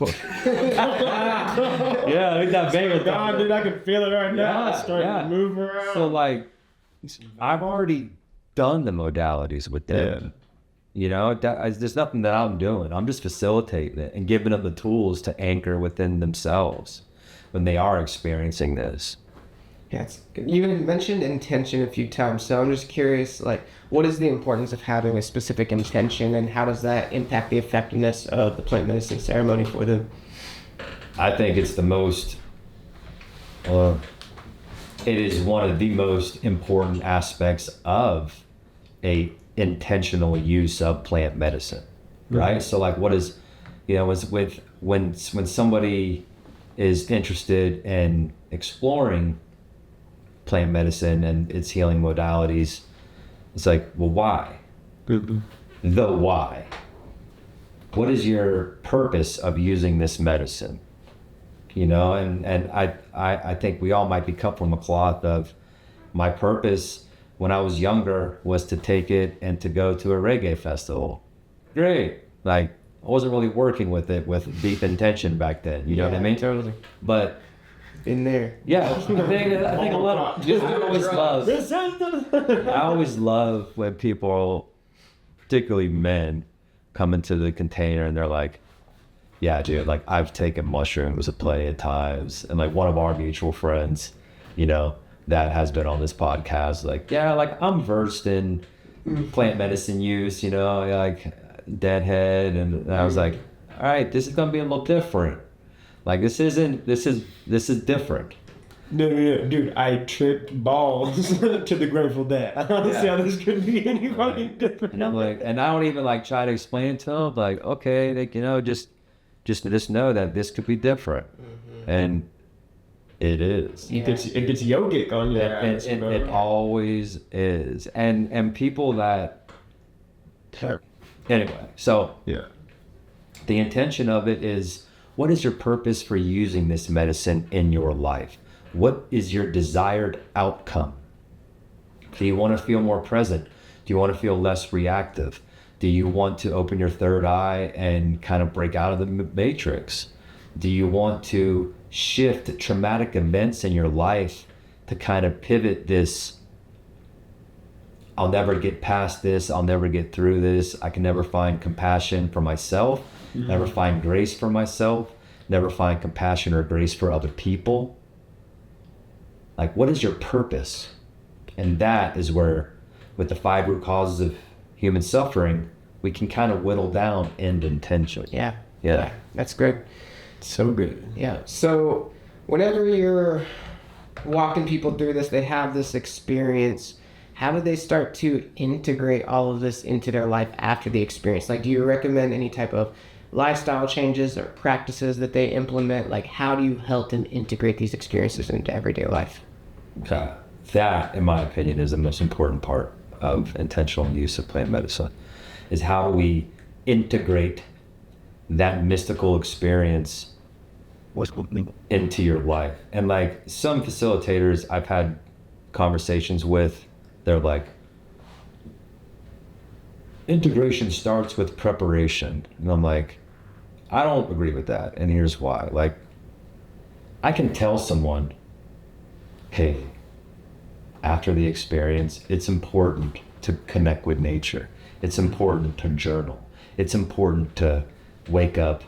S3: Yeah, I that vagal tone.
S1: God, dude, I can feel it right now. It's starting to move around.
S3: So like, I've already done the modalities with them. You know, there's nothing that I'm doing. I'm just facilitating it and giving them the tools to anchor within themselves when they are experiencing this.
S2: That's good. You mentioned intention a few times, so I'm just curious, like, what is the importance of having a specific intention, and how does that impact the effectiveness of the plant medicine ceremony for them?
S3: I think it's the most, it is one of the most important aspects of a intentional use of plant medicine, right? So like, what is, when somebody is interested in exploring plant medicine and its healing modalities, it's like, well, why? The why. What is your purpose of using this medicine? And I think we all might be cut from a cloth of, my purpose when I was younger was to take it and to go to a reggae festival. Great. Like, I wasn't really working with it with deep intention back then. You know what I mean?
S2: Totally.
S3: But
S2: In there.
S3: yeah, I think a lot of, I always love when people, particularly men, come into the container and they're like, yeah, dude, like, I've taken mushrooms plenty of times. And like, one of our mutual friends, that has been on this podcast, like, yeah, like, I'm versed in plant medicine use, like Deadhead. And I was like, all right, this is gonna be a little different. Like, this is different.
S1: No, dude, I tripped balls to the Grateful Dead. I don't see how this could be any fucking different.
S3: And I'm like, and I don't even like try to explain it to them. Like, okay, like, just know that this could be different, and it is.
S1: It gets yogic on you.
S3: It always is, and people that. Anyway, so
S1: yeah,
S3: the intention of it is, what is your purpose for using this medicine in your life? What is your desired outcome? Do you want to feel more present? Do you want to feel less reactive? Do you want to open your third eye and kind of break out of the matrix? Do you want to shift traumatic events in your life to kind of pivot this, I'll never get past this, I'll never get through this, I can never find compassion for myself, never find grace for myself, never find compassion or grace for other people? Like, what is your purpose? And that is where, with the 5 root causes of human suffering, we can kind of whittle down end intention.
S2: Yeah. That's great.
S1: so good.
S2: Yeah. So whenever you're walking people through this, they have this experience. How do they start to integrate all of this into their life after the experience? Like, do you recommend any type of lifestyle changes or practices that they implement? Like, how do you help them integrate these experiences into everyday life?
S3: That, in my opinion, is the most important part of intentional use of plant medicine, is how do we integrate that mystical experience into your life. And like, some facilitators I've had conversations with, they're like, integration starts with preparation. And I'm like, I don't agree with that. And here's why. Like, I can tell someone, hey, after the experience, it's important to connect with nature. It's important to journal. It's important to wake up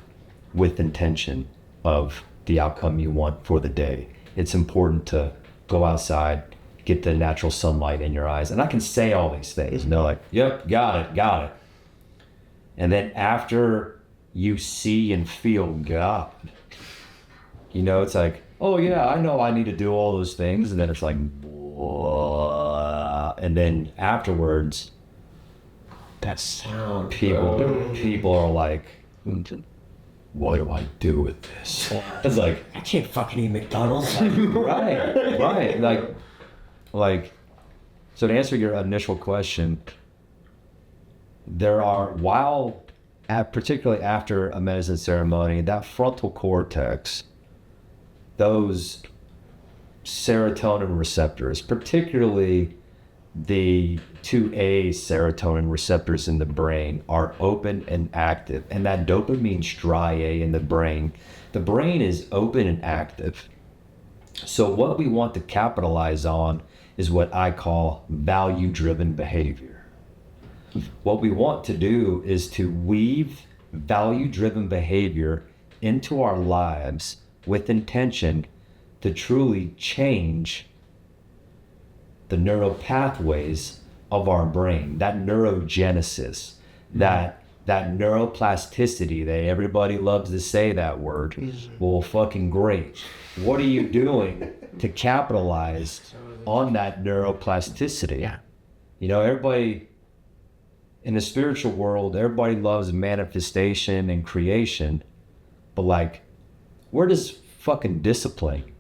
S3: with intention of the outcome you want for the day. It's important to go outside, get the natural sunlight in your eyes. And I can say all these things, and they're like, yep, got it. And then after you see and feel God, it's like, oh yeah, I know I need to do all those things. And then it's like, whoa. And then afterwards,
S1: That sound.
S3: people are like, what do I do with this? It's like,
S1: I can't fucking eat McDonald's.
S3: right. Like, so to answer your initial question, there are, particularly after a medicine ceremony, that frontal cortex, those serotonin receptors, particularly the 2A serotonin receptors in the brain, are open and active. And that dopamine striae in the brain is open and active. So what we want to capitalize on is what I call value-driven behavior. What we want to do is to weave value-driven behavior into our lives with intention to truly change the neural pathways of our brain, that neurogenesis, that neuroplasticity that everybody loves to say that word. Well, fucking great. What are you doing to capitalize on that neuroplasticity?
S2: Yeah.
S3: You know, everybody in the spiritual world, everybody loves manifestation and creation, but like, where does fucking discipline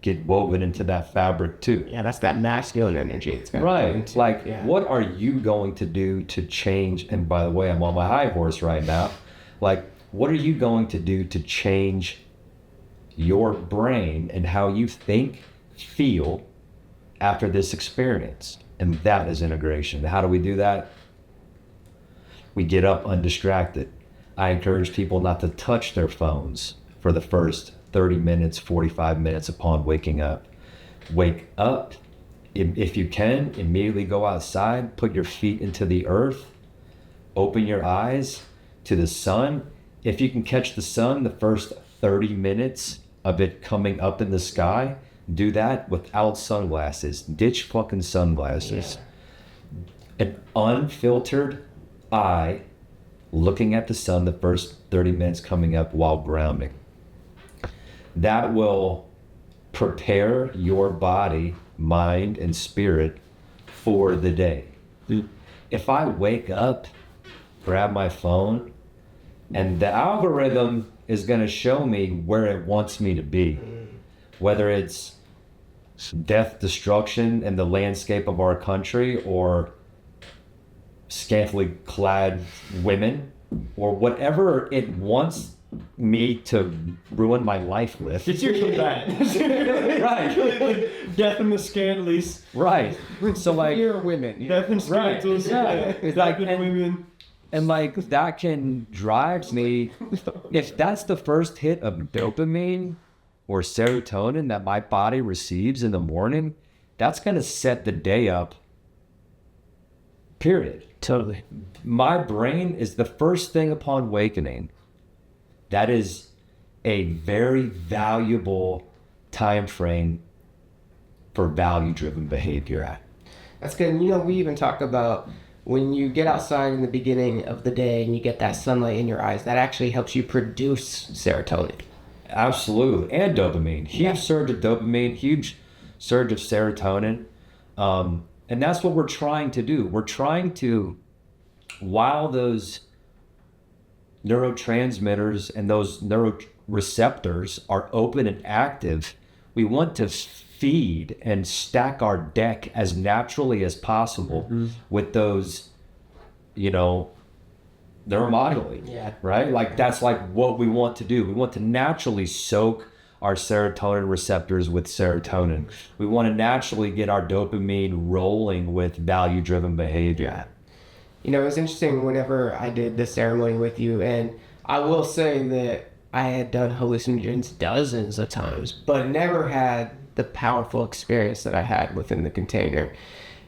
S3: get woven into that fabric too?
S2: Yeah, that's that masculine energy. It's got
S3: Right. Like, what are you going to do to change? And by the way, I'm on my high horse right now. Like, what are you going to do to change your brain and how you think, feel after this experience? And that is integration. How do we do that? We get up undistracted. I encourage people not to touch their phones for the first 30 minutes, 45 minutes upon waking up. Wake up. If you can, immediately go outside, put your feet into the earth, open your eyes to the sun. If you can catch the sun the first 30 minutes of it coming up in the sky, do that without sunglasses. Ditch fucking sunglasses. Yeah. An unfiltered eye looking at the sun the first 30 minutes coming up while grounding. That will prepare your body, mind, and spirit for the day. If I wake up, grab my phone, and the algorithm is going to show me where it wants me to be, whether it's death, destruction, and the landscape of our country, or scantily clad women, or whatever it wants me to ruin my life with.
S1: It's usually that.
S3: Right.
S1: Death and the scandalous.
S3: Right. So like,
S2: Fear women.
S1: Death and
S3: Right.
S1: scandalous.
S3: Yeah.
S1: It's
S3: Like,
S1: like women.
S3: and like that can drive me, if that's the first hit of dopamine or serotonin that my body receives in the morning, that's going to set the day up, period.
S2: Totally.
S3: My brain is the first thing upon awakening. That is a very valuable time frame for value-driven behavior.
S2: That's good. And, you know, we even talk about when you get outside in the beginning of the day and you get that sunlight in your eyes, that actually helps you produce serotonin.
S3: Absolutely. And dopamine. Huge surge of dopamine, huge surge of serotonin. And that's what we're trying to do. We're trying to, while those neurotransmitters and those neuroreceptors are open and active, we want to feed and stack our deck as naturally as possible with those, you know, neuromodulating.
S2: Yeah.
S3: Right? Like, that's like what we want to do. We want to naturally soak our serotonin receptors with serotonin. We want to naturally get our dopamine rolling with value-driven behavior.
S2: You know, it was interesting whenever I did the ceremony with you, and I will say that I had done hallucinogens dozens of times, but never had the powerful experience that I had within the container.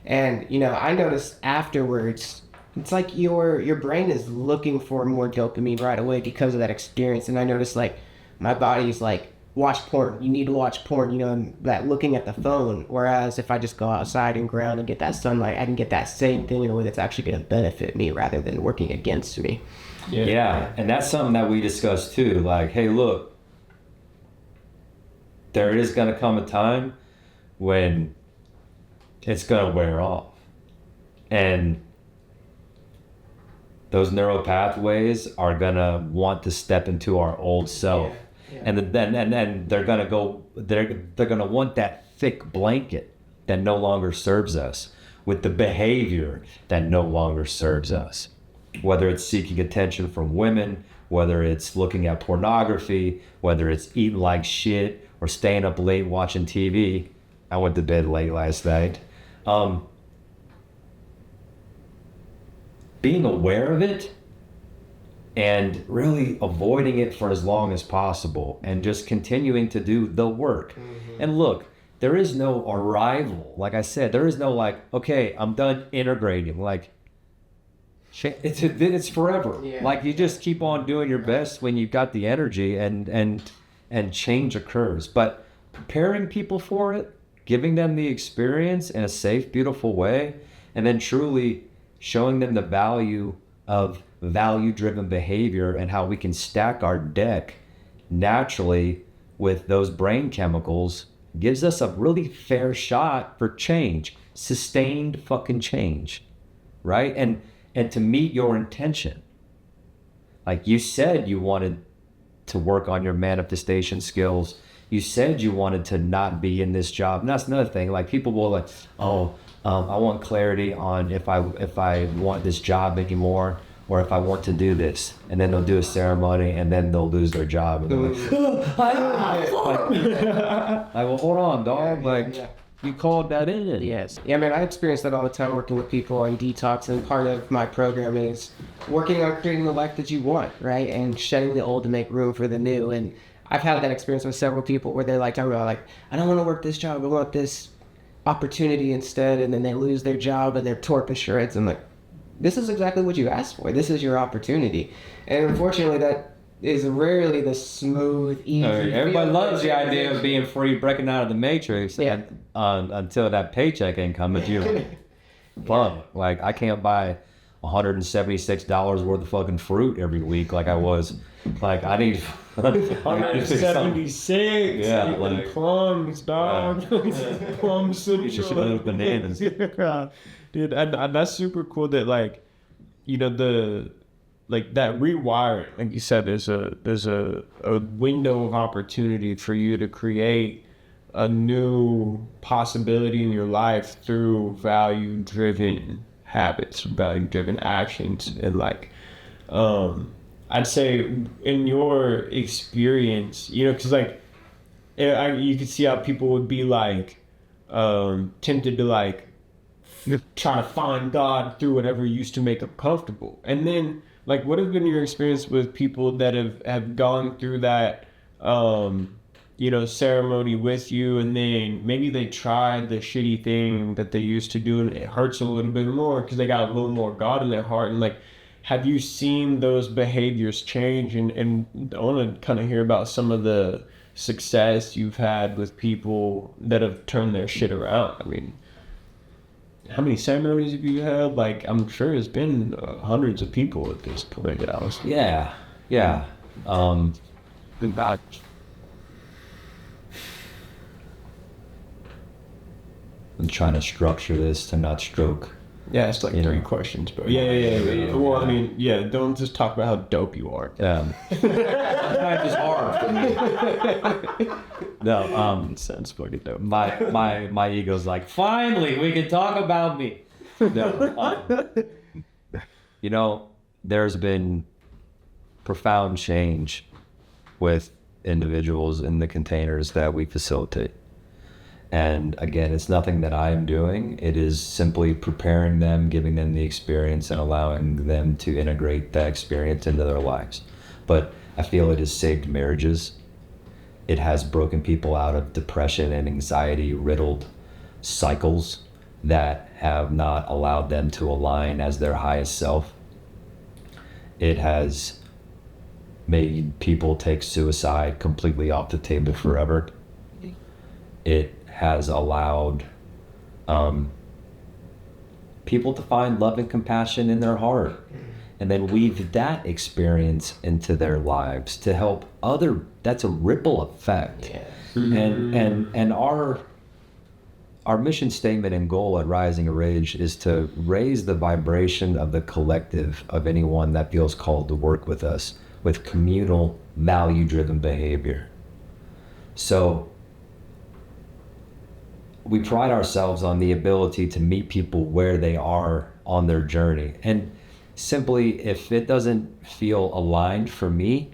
S2: And, you know, I noticed afterwards, it's like your brain is looking for more dopamine right away because of that experience. And I noticed, like, my body's like, watch porn. You need to watch porn, you know, and that looking at the phone. Whereas if I just go outside and ground and get that sunlight, I can get that same thing in a way that's actually going to benefit me rather than working against me.
S3: Yeah. And that's something that we discussed too. Like, hey, look, there is going to come a time when it's going to wear off. And those neural pathways are going to want to step into our old self. Yeah. And then they're going to go, they're going to want that thick blanket that no longer serves us with the behavior that no longer serves us. Whether it's seeking attention from women, whether it's looking at pornography, whether it's eating like shit or staying up late watching TV. I went to bed late last night. Being aware of it and really avoiding it for as long as possible and just continuing to do the work. And look, there is no arrival. Like I said, there is no like, okay, I'm done integrating. Like, it's forever. Yeah. Like, you just keep on doing your best when you've got the energy and change occurs. But preparing people for it, giving them the experience in a safe, beautiful way, and then truly showing them the value of value-driven behavior and how we can stack our deck naturally with those brain chemicals gives us a really fair shot for change, sustained fucking change, right? And to meet your intention. Like you said, you wanted to work on your manifestation skills. You said you wanted to not be in this job. And that's another thing. Like people will like, I want clarity on if I want this job anymore, or if I want to do this. And then they'll do a ceremony and then they'll lose their job. And they're like, well, hold on, dog. Like, you called that in.
S2: Yes. Yeah, man, I experience that all the time working with people on detox, and part of my program is working on creating the life that you want, right? And shedding the old to make room for the new. And I've had that experience with several people where they're like, talking about like, I don't want to work this job, I want this opportunity instead, and then they lose their job and they're torn to shreds. I'm like, this is exactly what you asked for. This is your opportunity. And unfortunately, that is rarely the smooth, easy.
S3: Everybody loves the idea of being free, breaking out of the matrix, until that paycheck ain't coming to you. Fuck, like I can't buy $176 worth of fucking fruit every week like I was. Like I need
S1: 176.
S3: Yeah,
S1: like plums, dog. Plums,
S3: bananas.
S1: Dude, and that's super cool that like, you know, the like that rewiring, like you said, there's a window of opportunity for you to create a new possibility in your life through value-driven habits, value-driven actions. And like, I'd say in your experience, you know, because like, you could see how people would be like tempted to like try to find God through whatever used to make them comfortable. And then like, what has been your experience with people that have gone through that, you know, ceremony with you, and then maybe they tried the shitty thing that they used to do and it hurts a little bit more because they got a little more God in their heart? And like, have you seen those behaviors change? And I want to kind of hear about some of the success you've had with people that have turned their shit around. I mean, how many ceremonies have you had? Like, I'm sure it's been hundreds of people at this point.
S3: Yeah.
S1: About.
S3: I'm trying to structure this to not stroke.
S1: Yeah, it's like three questions, but yeah. Well, I mean, yeah, don't just talk about how dope you are.
S3: Life is hard. No,
S1: It sounds pretty dope.
S3: my ego's like, finally, we can talk about me. No, you know, there's been profound change with individuals in the containers that we facilitate. And again, it's nothing that I am doing. It is simply preparing them, giving them the experience, and allowing them to integrate that experience into their lives. But I feel it has saved marriages. It has broken people out of depression and anxiety-riddled cycles that have not allowed them to align as their highest self. It has made people take suicide completely off the table forever. It has allowed people to find love and compassion in their heart, and then weave that experience into their lives to help other. That's a ripple effect.
S2: Yeah.
S3: And our mission statement and goal at Rising Rage is to raise the vibration of the collective of anyone that feels called to work with us with communal value-driven behavior. So we pride ourselves on the ability to meet people where they are on their journey. And simply, if it doesn't feel aligned for me,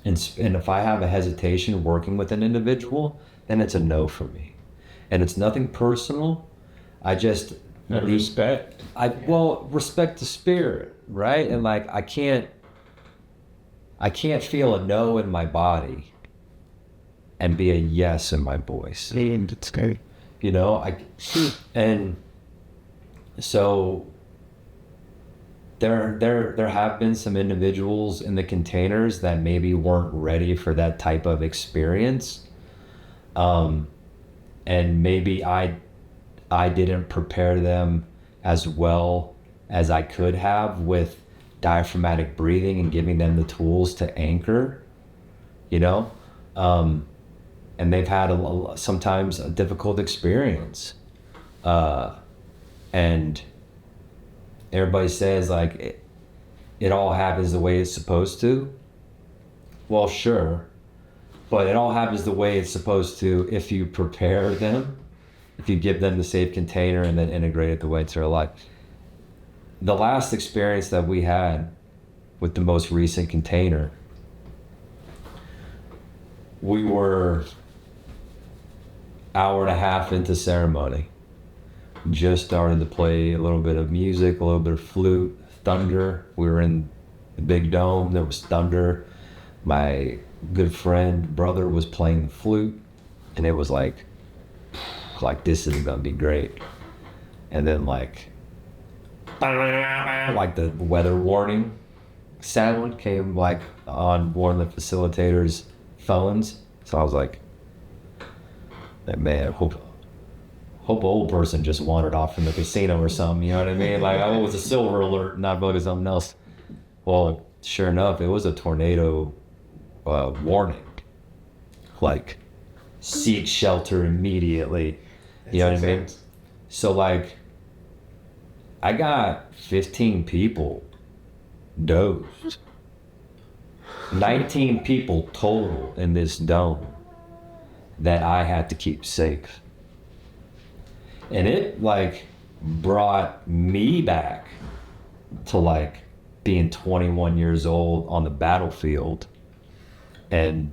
S3: and if I have a hesitation working with an individual, then it's a no for me. And it's nothing personal. I just
S1: respect.
S3: Respect the spirit, right? And like, I can't feel a no in my body and be a yes in my voice.
S1: It's good.
S3: You know, and so there have been some individuals in the containers that maybe weren't ready for that type of experience. and maybe I didn't prepare them as well as I could have with diaphragmatic breathing and giving them the tools to anchor, you know, and they've had sometimes a difficult experience, and everybody says like it all happens the way it's supposed to. Well, sure, but it all happens the way it's supposed to if you prepare them, if you give them the safe container and then integrate it the way it's their life. The last experience that we had with the most recent container, we were hour and a half into ceremony. Just started to play a little bit of music, a little bit of flute, thunder. We were in the big dome, there was thunder. My good friend, brother was playing the flute, and it was like this is gonna be great. And then like the weather warning sound came like on one of the facilitator's phones. So I was like, man, hope an old person just wandered off from the casino or something, you know what I mean? Like, it was a silver alert, not really something else. Well, sure enough, it was a tornado warning. Like, seek shelter immediately. You know what I mean? So, like, I got 15 people dosed. 19 people total in this dome that I had to keep safe. And it like brought me back to like being 21 years old on the battlefield and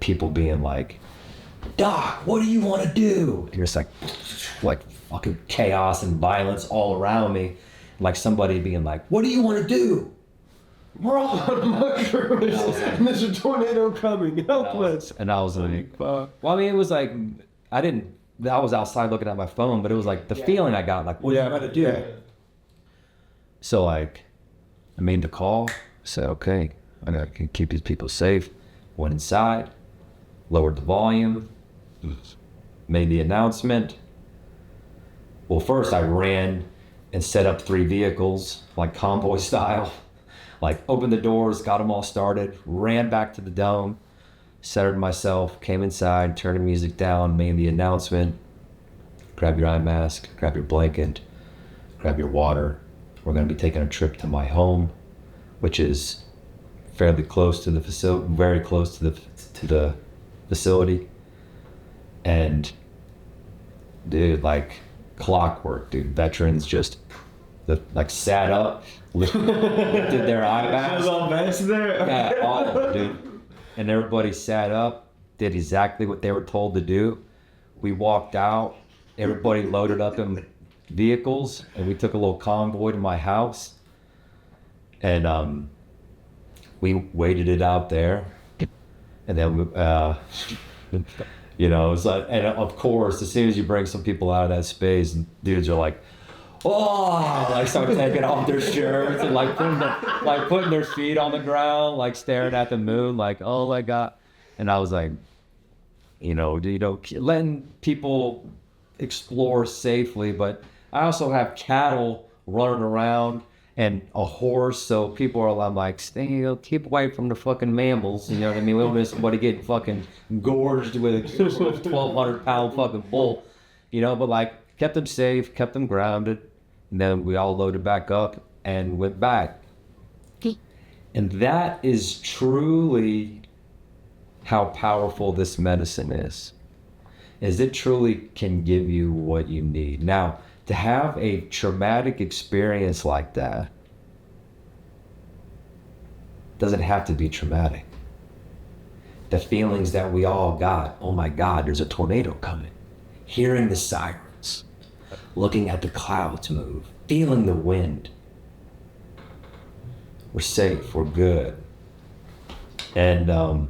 S3: people being like, Doc, what do you want to do? And it's like fucking chaos and violence all around me. Like somebody being like, what do you want to do?
S1: We're all on mushrooms, and there's a tornado coming. Help us.
S3: And I was like, well, I mean, it was like, I was outside looking at my phone, but it was like the feeling I got, like, what do you got to do? Yeah. So, like, I made the call, said, okay, I gotta keep these people safe. Went inside, lowered the volume, made the announcement. Well, first I ran and set up 3 vehicles, like convoy style. Like, opened the doors, got them all started, ran back to the dome, centered myself, came inside, turned the music down, made the announcement. Grab your eye mask, grab your blanket, grab your water. We're going to be taking a trip to my home, which is fairly close to the facility, very close to the facility. And dude, like clockwork, dude. Veterans just like sat up, lifted their eye mask.
S1: Was all best there?
S3: Yeah, all of them, dude. And everybody sat up, did exactly what they were told to do. We walked out, everybody loaded up in vehicles, and we took a little convoy to my house. And we waited it out there. And then, you know, it's like, and of course, as soon as you bring some people out of that space, dudes are like, oh, like start taking off their shirts and like putting their feet on the ground, like staring at the moon, like, oh my God. And I was like, you know, letting people explore safely, but I also have cattle running around and a horse, so people are like, keep away from the fucking mammals, you know what I mean? We don't want somebody getting fucking gorged with a 1,200-pound fucking bull, you know, but like kept them safe, kept them grounded. And then we all loaded back up and went back. And that is truly how powerful this medicine is it truly can give you what you need. Now, to have a traumatic experience like that doesn't have to be traumatic. The feelings that we all got, oh my God, there's a tornado coming. Hearing the sirens. Looking at the clouds move, feeling the wind. We're safe, we're good. And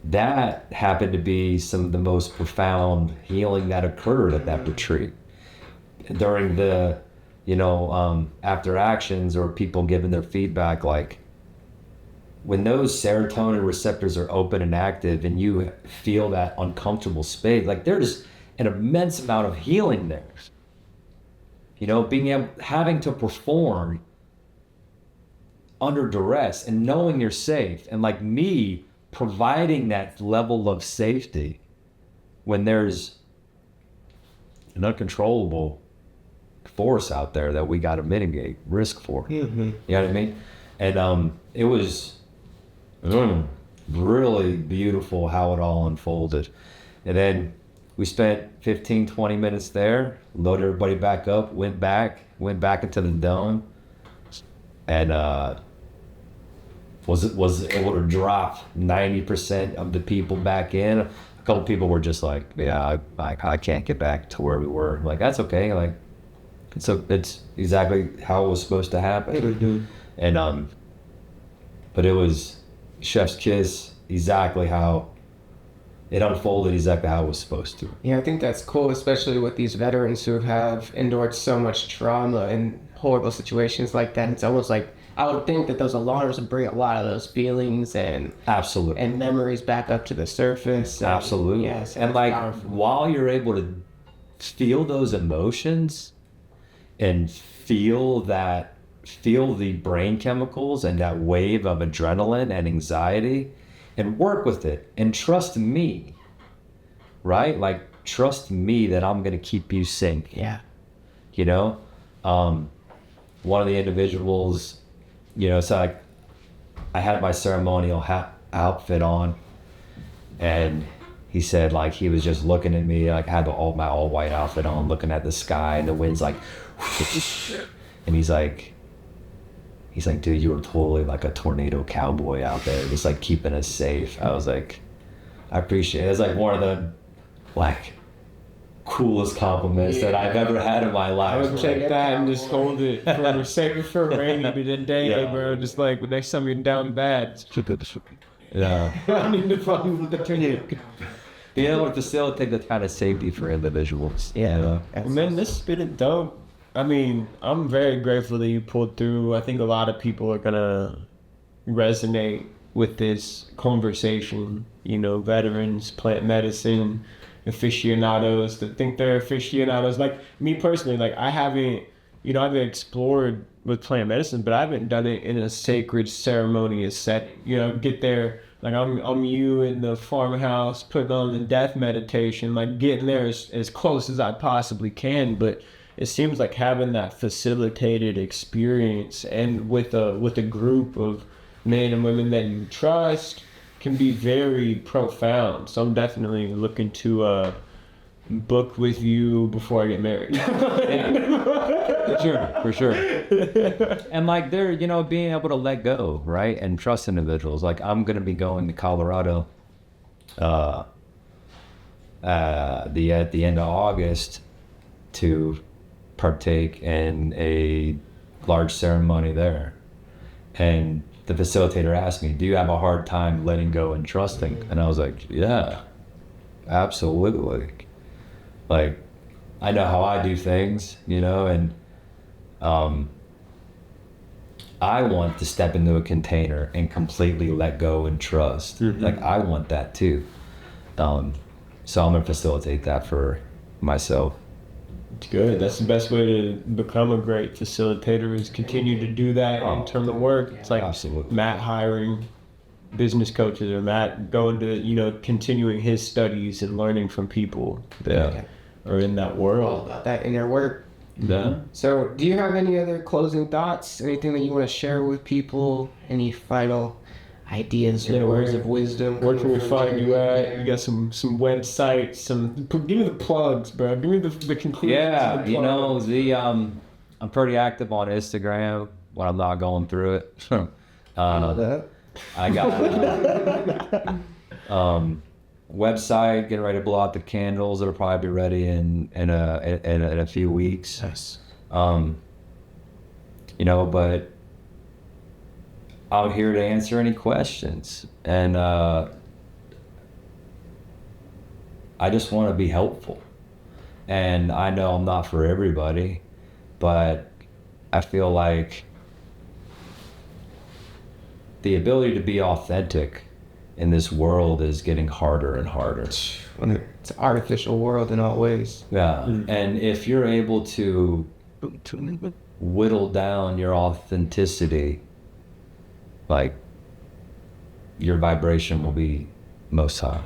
S3: that happened to be some of the most profound healing that occurred at that retreat. During the, after actions or people giving their feedback, like when those serotonin receptors are open and active and you feel that uncomfortable space, like they're just an immense amount of healing there. You know, having to perform under duress and knowing you're safe, and like me providing that level of safety when there's an uncontrollable force out there that we got to mitigate risk for.
S2: Mm-hmm.
S3: You know what I mean? And it was really beautiful how it all unfolded. And then we spent 15, 20 minutes there, loaded everybody back up, went back into the dome, and was able to drop 90% of the people back in. A couple people were just like, yeah, I can't get back to where we were. Like, that's okay. Like, so it's exactly how it was supposed to happen. And but it was chef's kiss, exactly how it unfolded, exactly how it was supposed to.
S2: Yeah, I think that's cool, especially with these veterans who have endured so much trauma and horrible situations like that. It's almost like, I would think that those alarms would bring a lot of those feelings and
S3: Absolutely.
S2: and memories back up to the surface.
S3: Absolutely.
S2: Yes.
S3: And like,
S2: powerful.
S3: while you're able to feel those emotions and feel the brain chemicals and that wave of adrenaline and anxiety, and work with it and trust me, right? Like, trust me that I'm going to keep you safe.
S2: Yeah.
S3: You know, one of the individuals, you know, so I had my ceremonial outfit on, and he said, like, he was just looking at me, like, I had my all white outfit on, looking at the sky, and the wind's like, and he's like, dude, you were totally like a tornado cowboy out there, just like keeping us safe. I was like, I appreciate it. It's like one of the like coolest compliments that I've ever had in my life.
S1: I would take that and just hold it for save it for a rainy day, bro. Just like the next time you're down bad.
S3: Yeah.
S1: I need to fucking with the tornado.
S3: Being able to facilitate that kind of safety for individuals.
S2: Yeah.
S1: Well, man, this has been dope. I mean, I'm very grateful that you pulled through. I think a lot of people are gonna resonate with this conversation. You know, veterans, plant medicine, aficionados that think they're aficionados. Like me personally, like I've explored with plant medicine, but I haven't done it in a sacred ceremonious setting. You know, get there, like I'm you in the farmhouse putting on the death meditation, like getting there as close as I possibly can, but it seems like having that facilitated experience and with a group of men and women that you trust can be very profound. So I'm definitely looking to book with you before I get married.
S3: For sure. And like they're, you know, being able to let go, right? And trust individuals. Like I'm going to be going to Colorado at the end of August to partake in a large ceremony there. And the facilitator asked me, do you have a hard time letting go and trusting? And I was like, yeah, absolutely. Like, I know how I do things, you know, and I want to step into a container and completely let go and trust.
S1: Mm-hmm.
S3: Like, I want that too. So I'm going to facilitate that for myself.
S1: It's good. That's the best way to become a great facilitator is continue to do that in terms of work. It's like
S3: Absolutely.
S1: Matt hiring business coaches or Matt going to, you know, continuing his studies and learning from people that are in that world.
S2: That in your work.
S3: Yeah.
S2: So, do you have any other closing thoughts? Anything that you want to share with people? Any final ideas or words of wisdom?
S1: Where can we find you at? You got some websites, give me the plugs, bro. Give me the conclusions.
S3: Yeah, you know, I'm pretty active on Instagram when I'm not going through it. I got website, getting ready to blow out the candles. It'll probably be ready in a few weeks.
S1: Nice.
S3: You know, but I'm here to answer any questions, and I just want to be helpful. And I know I'm not for everybody, but I feel like the ability to be authentic in this world is getting harder and harder.
S2: It's an artificial world in all ways.
S3: Yeah. And if you're able to whittle down your authenticity, like, your vibration will be most high.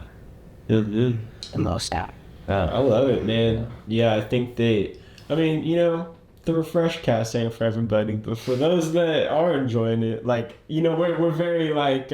S1: Mm-hmm.
S2: The most out.
S1: I love it, man. Yeah, I think that, I mean, you know, the Refresh cast ain't for everybody, but for those that are enjoying it, like, you know, we're very, like,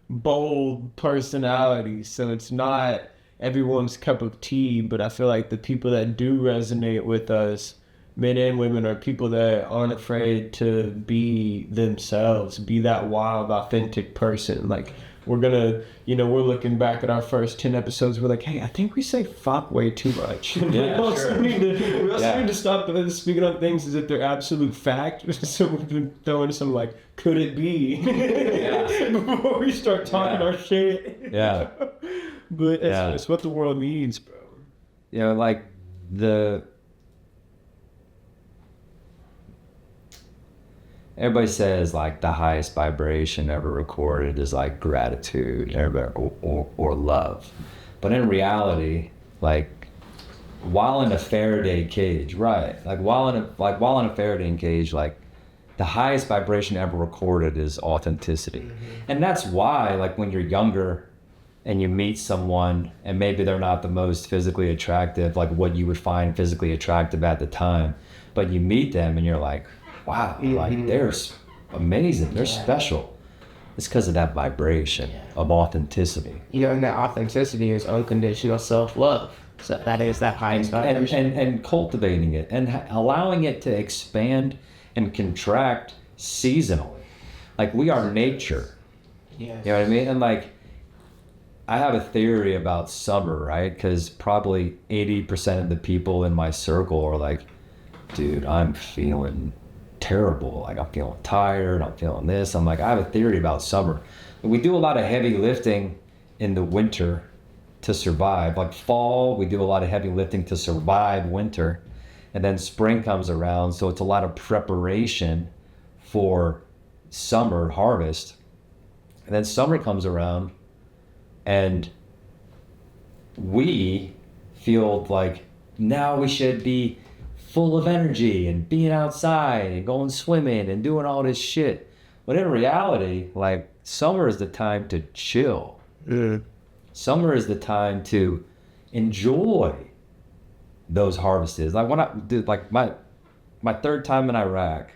S1: bold personalities, so it's not everyone's cup of tea, but I feel like the people that do resonate with us, men and women, are people that aren't afraid to be themselves, be that wild, authentic person. Like, we're gonna, you know, we're looking back at our first 10 episodes, we're like, hey, I think we say fuck way too much.
S3: Yeah,
S1: we also
S3: sure.
S1: need to stop speaking on things as if they're absolute fact. So we've been throwing some, like, could it be? Before we start talking our shit.
S3: Yeah.
S1: But it's what the world needs, bro.
S3: You know, like, everybody says, like, the highest vibration ever recorded is, like, gratitude or love. But in reality, like, while in a Faraday cage, right? Like, while in a Faraday cage, like, the highest vibration ever recorded is authenticity. Mm-hmm. And that's why, like, when you're younger and you meet someone and maybe they're not the most physically attractive, like what you would find physically attractive at the time, but you meet them and you're like, wow, like, they're amazing, they're special. It's because of that vibration of authenticity.
S2: You know, and that authenticity is unconditional self-love. So that is that highest vibration.
S3: And cultivating it and allowing it to expand and contract seasonally. Like, we are nature.
S2: Yes.
S3: You know what I mean? And, like, I have a theory about summer, right? Because probably 80% of the people in my circle are like, dude, I'm feeling terrible. Like, I'm feeling tired. I'm feeling this. I'm like, I have a theory about summer. We do a lot of heavy lifting in the winter to survive. Like, fall, we do a lot of heavy lifting to survive winter. And then spring comes around. So it's a lot of preparation for summer harvest. And then summer comes around and we feel like now we should be full of energy and being outside and going swimming and doing all this shit. But in reality, like, summer is the time to chill. Summer is the time to enjoy those harvests. Like, when I did, like, my third time in Iraq,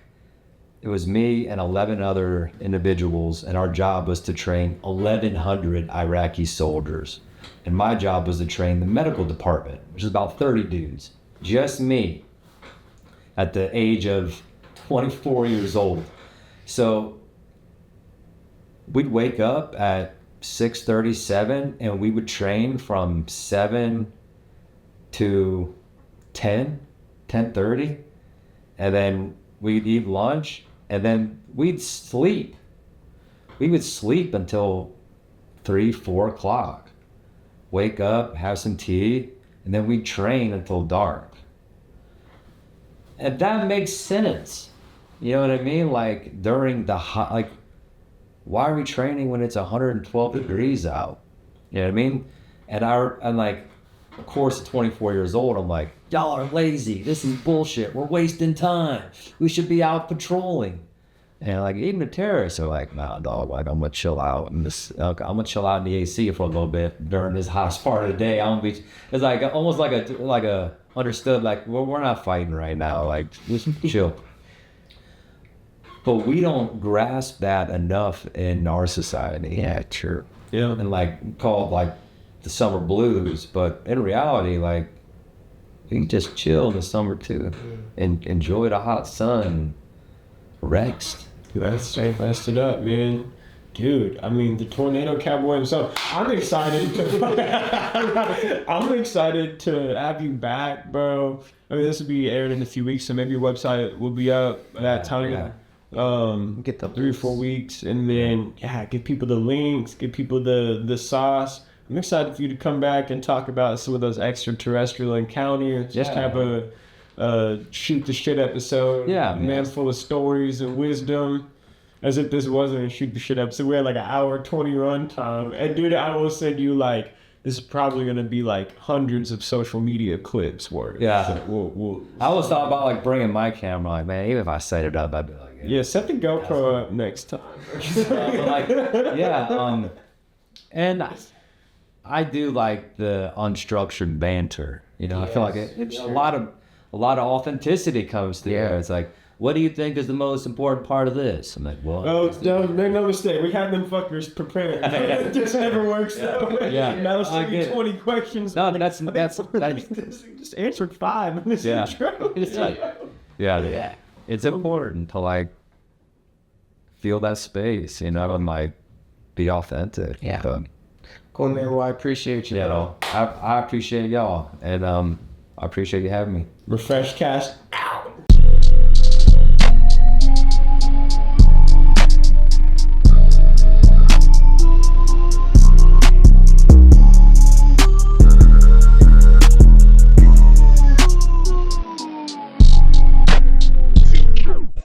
S3: it was me and 11 other individuals, and our job was to train 1,100 Iraqi soldiers. And my job was to train the medical department, which is about 30 dudes. Just me at the age of 24 years old. So we'd wake up at 6:37 and we would train from 7 to 10:30, and then we'd eat lunch, and then we'd sleep. We would sleep until 3-4 o'clock. Wake up, have some tea, and then we'd train until dark. And that makes sense. You know what I mean? Like, during the hot, like, why are we training when it's 112 degrees out? You know what I mean? And like, of course, at 24 years old, I'm like, y'all are lazy. This is bullshit. We're wasting time. We should be out patrolling. And, like, even the terrorists are like, nah, dog, like, I'm gonna chill out in this. I'm gonna chill out in the AC for a little bit during this hottest part of the day. It's like almost like a understood, like, well, we're not fighting right now. Like, just chill. But we don't grasp that enough in our society.
S2: Yeah, true.
S1: Yeah.
S3: And, like, called, like, the summer blues. But in reality, like, you can just chill in the summer too and enjoy the hot sun, rest.
S1: That's messed it up, man. Dude, I mean, the tornado cowboy himself. I'm excited to have you back, bro. I mean, this will be aired in a few weeks, so maybe your website will be up at that time.
S3: Yeah.
S2: Get the
S1: 3 or 4 weeks, and then give people the links, give people the sauce. I'm excited for you to come back and talk about some of those extraterrestrial encounters. Just have a shoot the shit episode.
S3: Yeah, man.
S1: Man full of stories and wisdom. as if this wasn't a shoot the shit episode. We had like an hour 20 run time, and dude, I will send you like. This is probably gonna be like hundreds of social media clips worth.
S3: Yeah.
S1: So we'll
S3: I was thought about like bringing my camera. Like, man, even if I set it up, I'd be like,
S1: yeah, set the GoPro up next time.
S3: like, yeah. And I do like the unstructured banter. You know, I feel like it's a lot of authenticity comes through.
S2: Yeah.
S3: It's like, what do you think is the most important part of this? I'm like, well,
S1: Oh, make no mistake. We have them fuckers prepared. It just never works that way.
S3: Yeah.
S1: Now
S3: I
S1: it's
S3: get
S1: 20 questions.
S3: no, that's
S1: Just answered 5 in this
S3: Yeah.
S1: intro.
S3: It's like, yeah. It's important to like feel that space, you know, and like be authentic.
S2: Yeah.
S3: So,
S2: Cool, man. Well, I appreciate you.
S3: you know, I appreciate y'all, and I appreciate you having me.
S1: Refresh cast.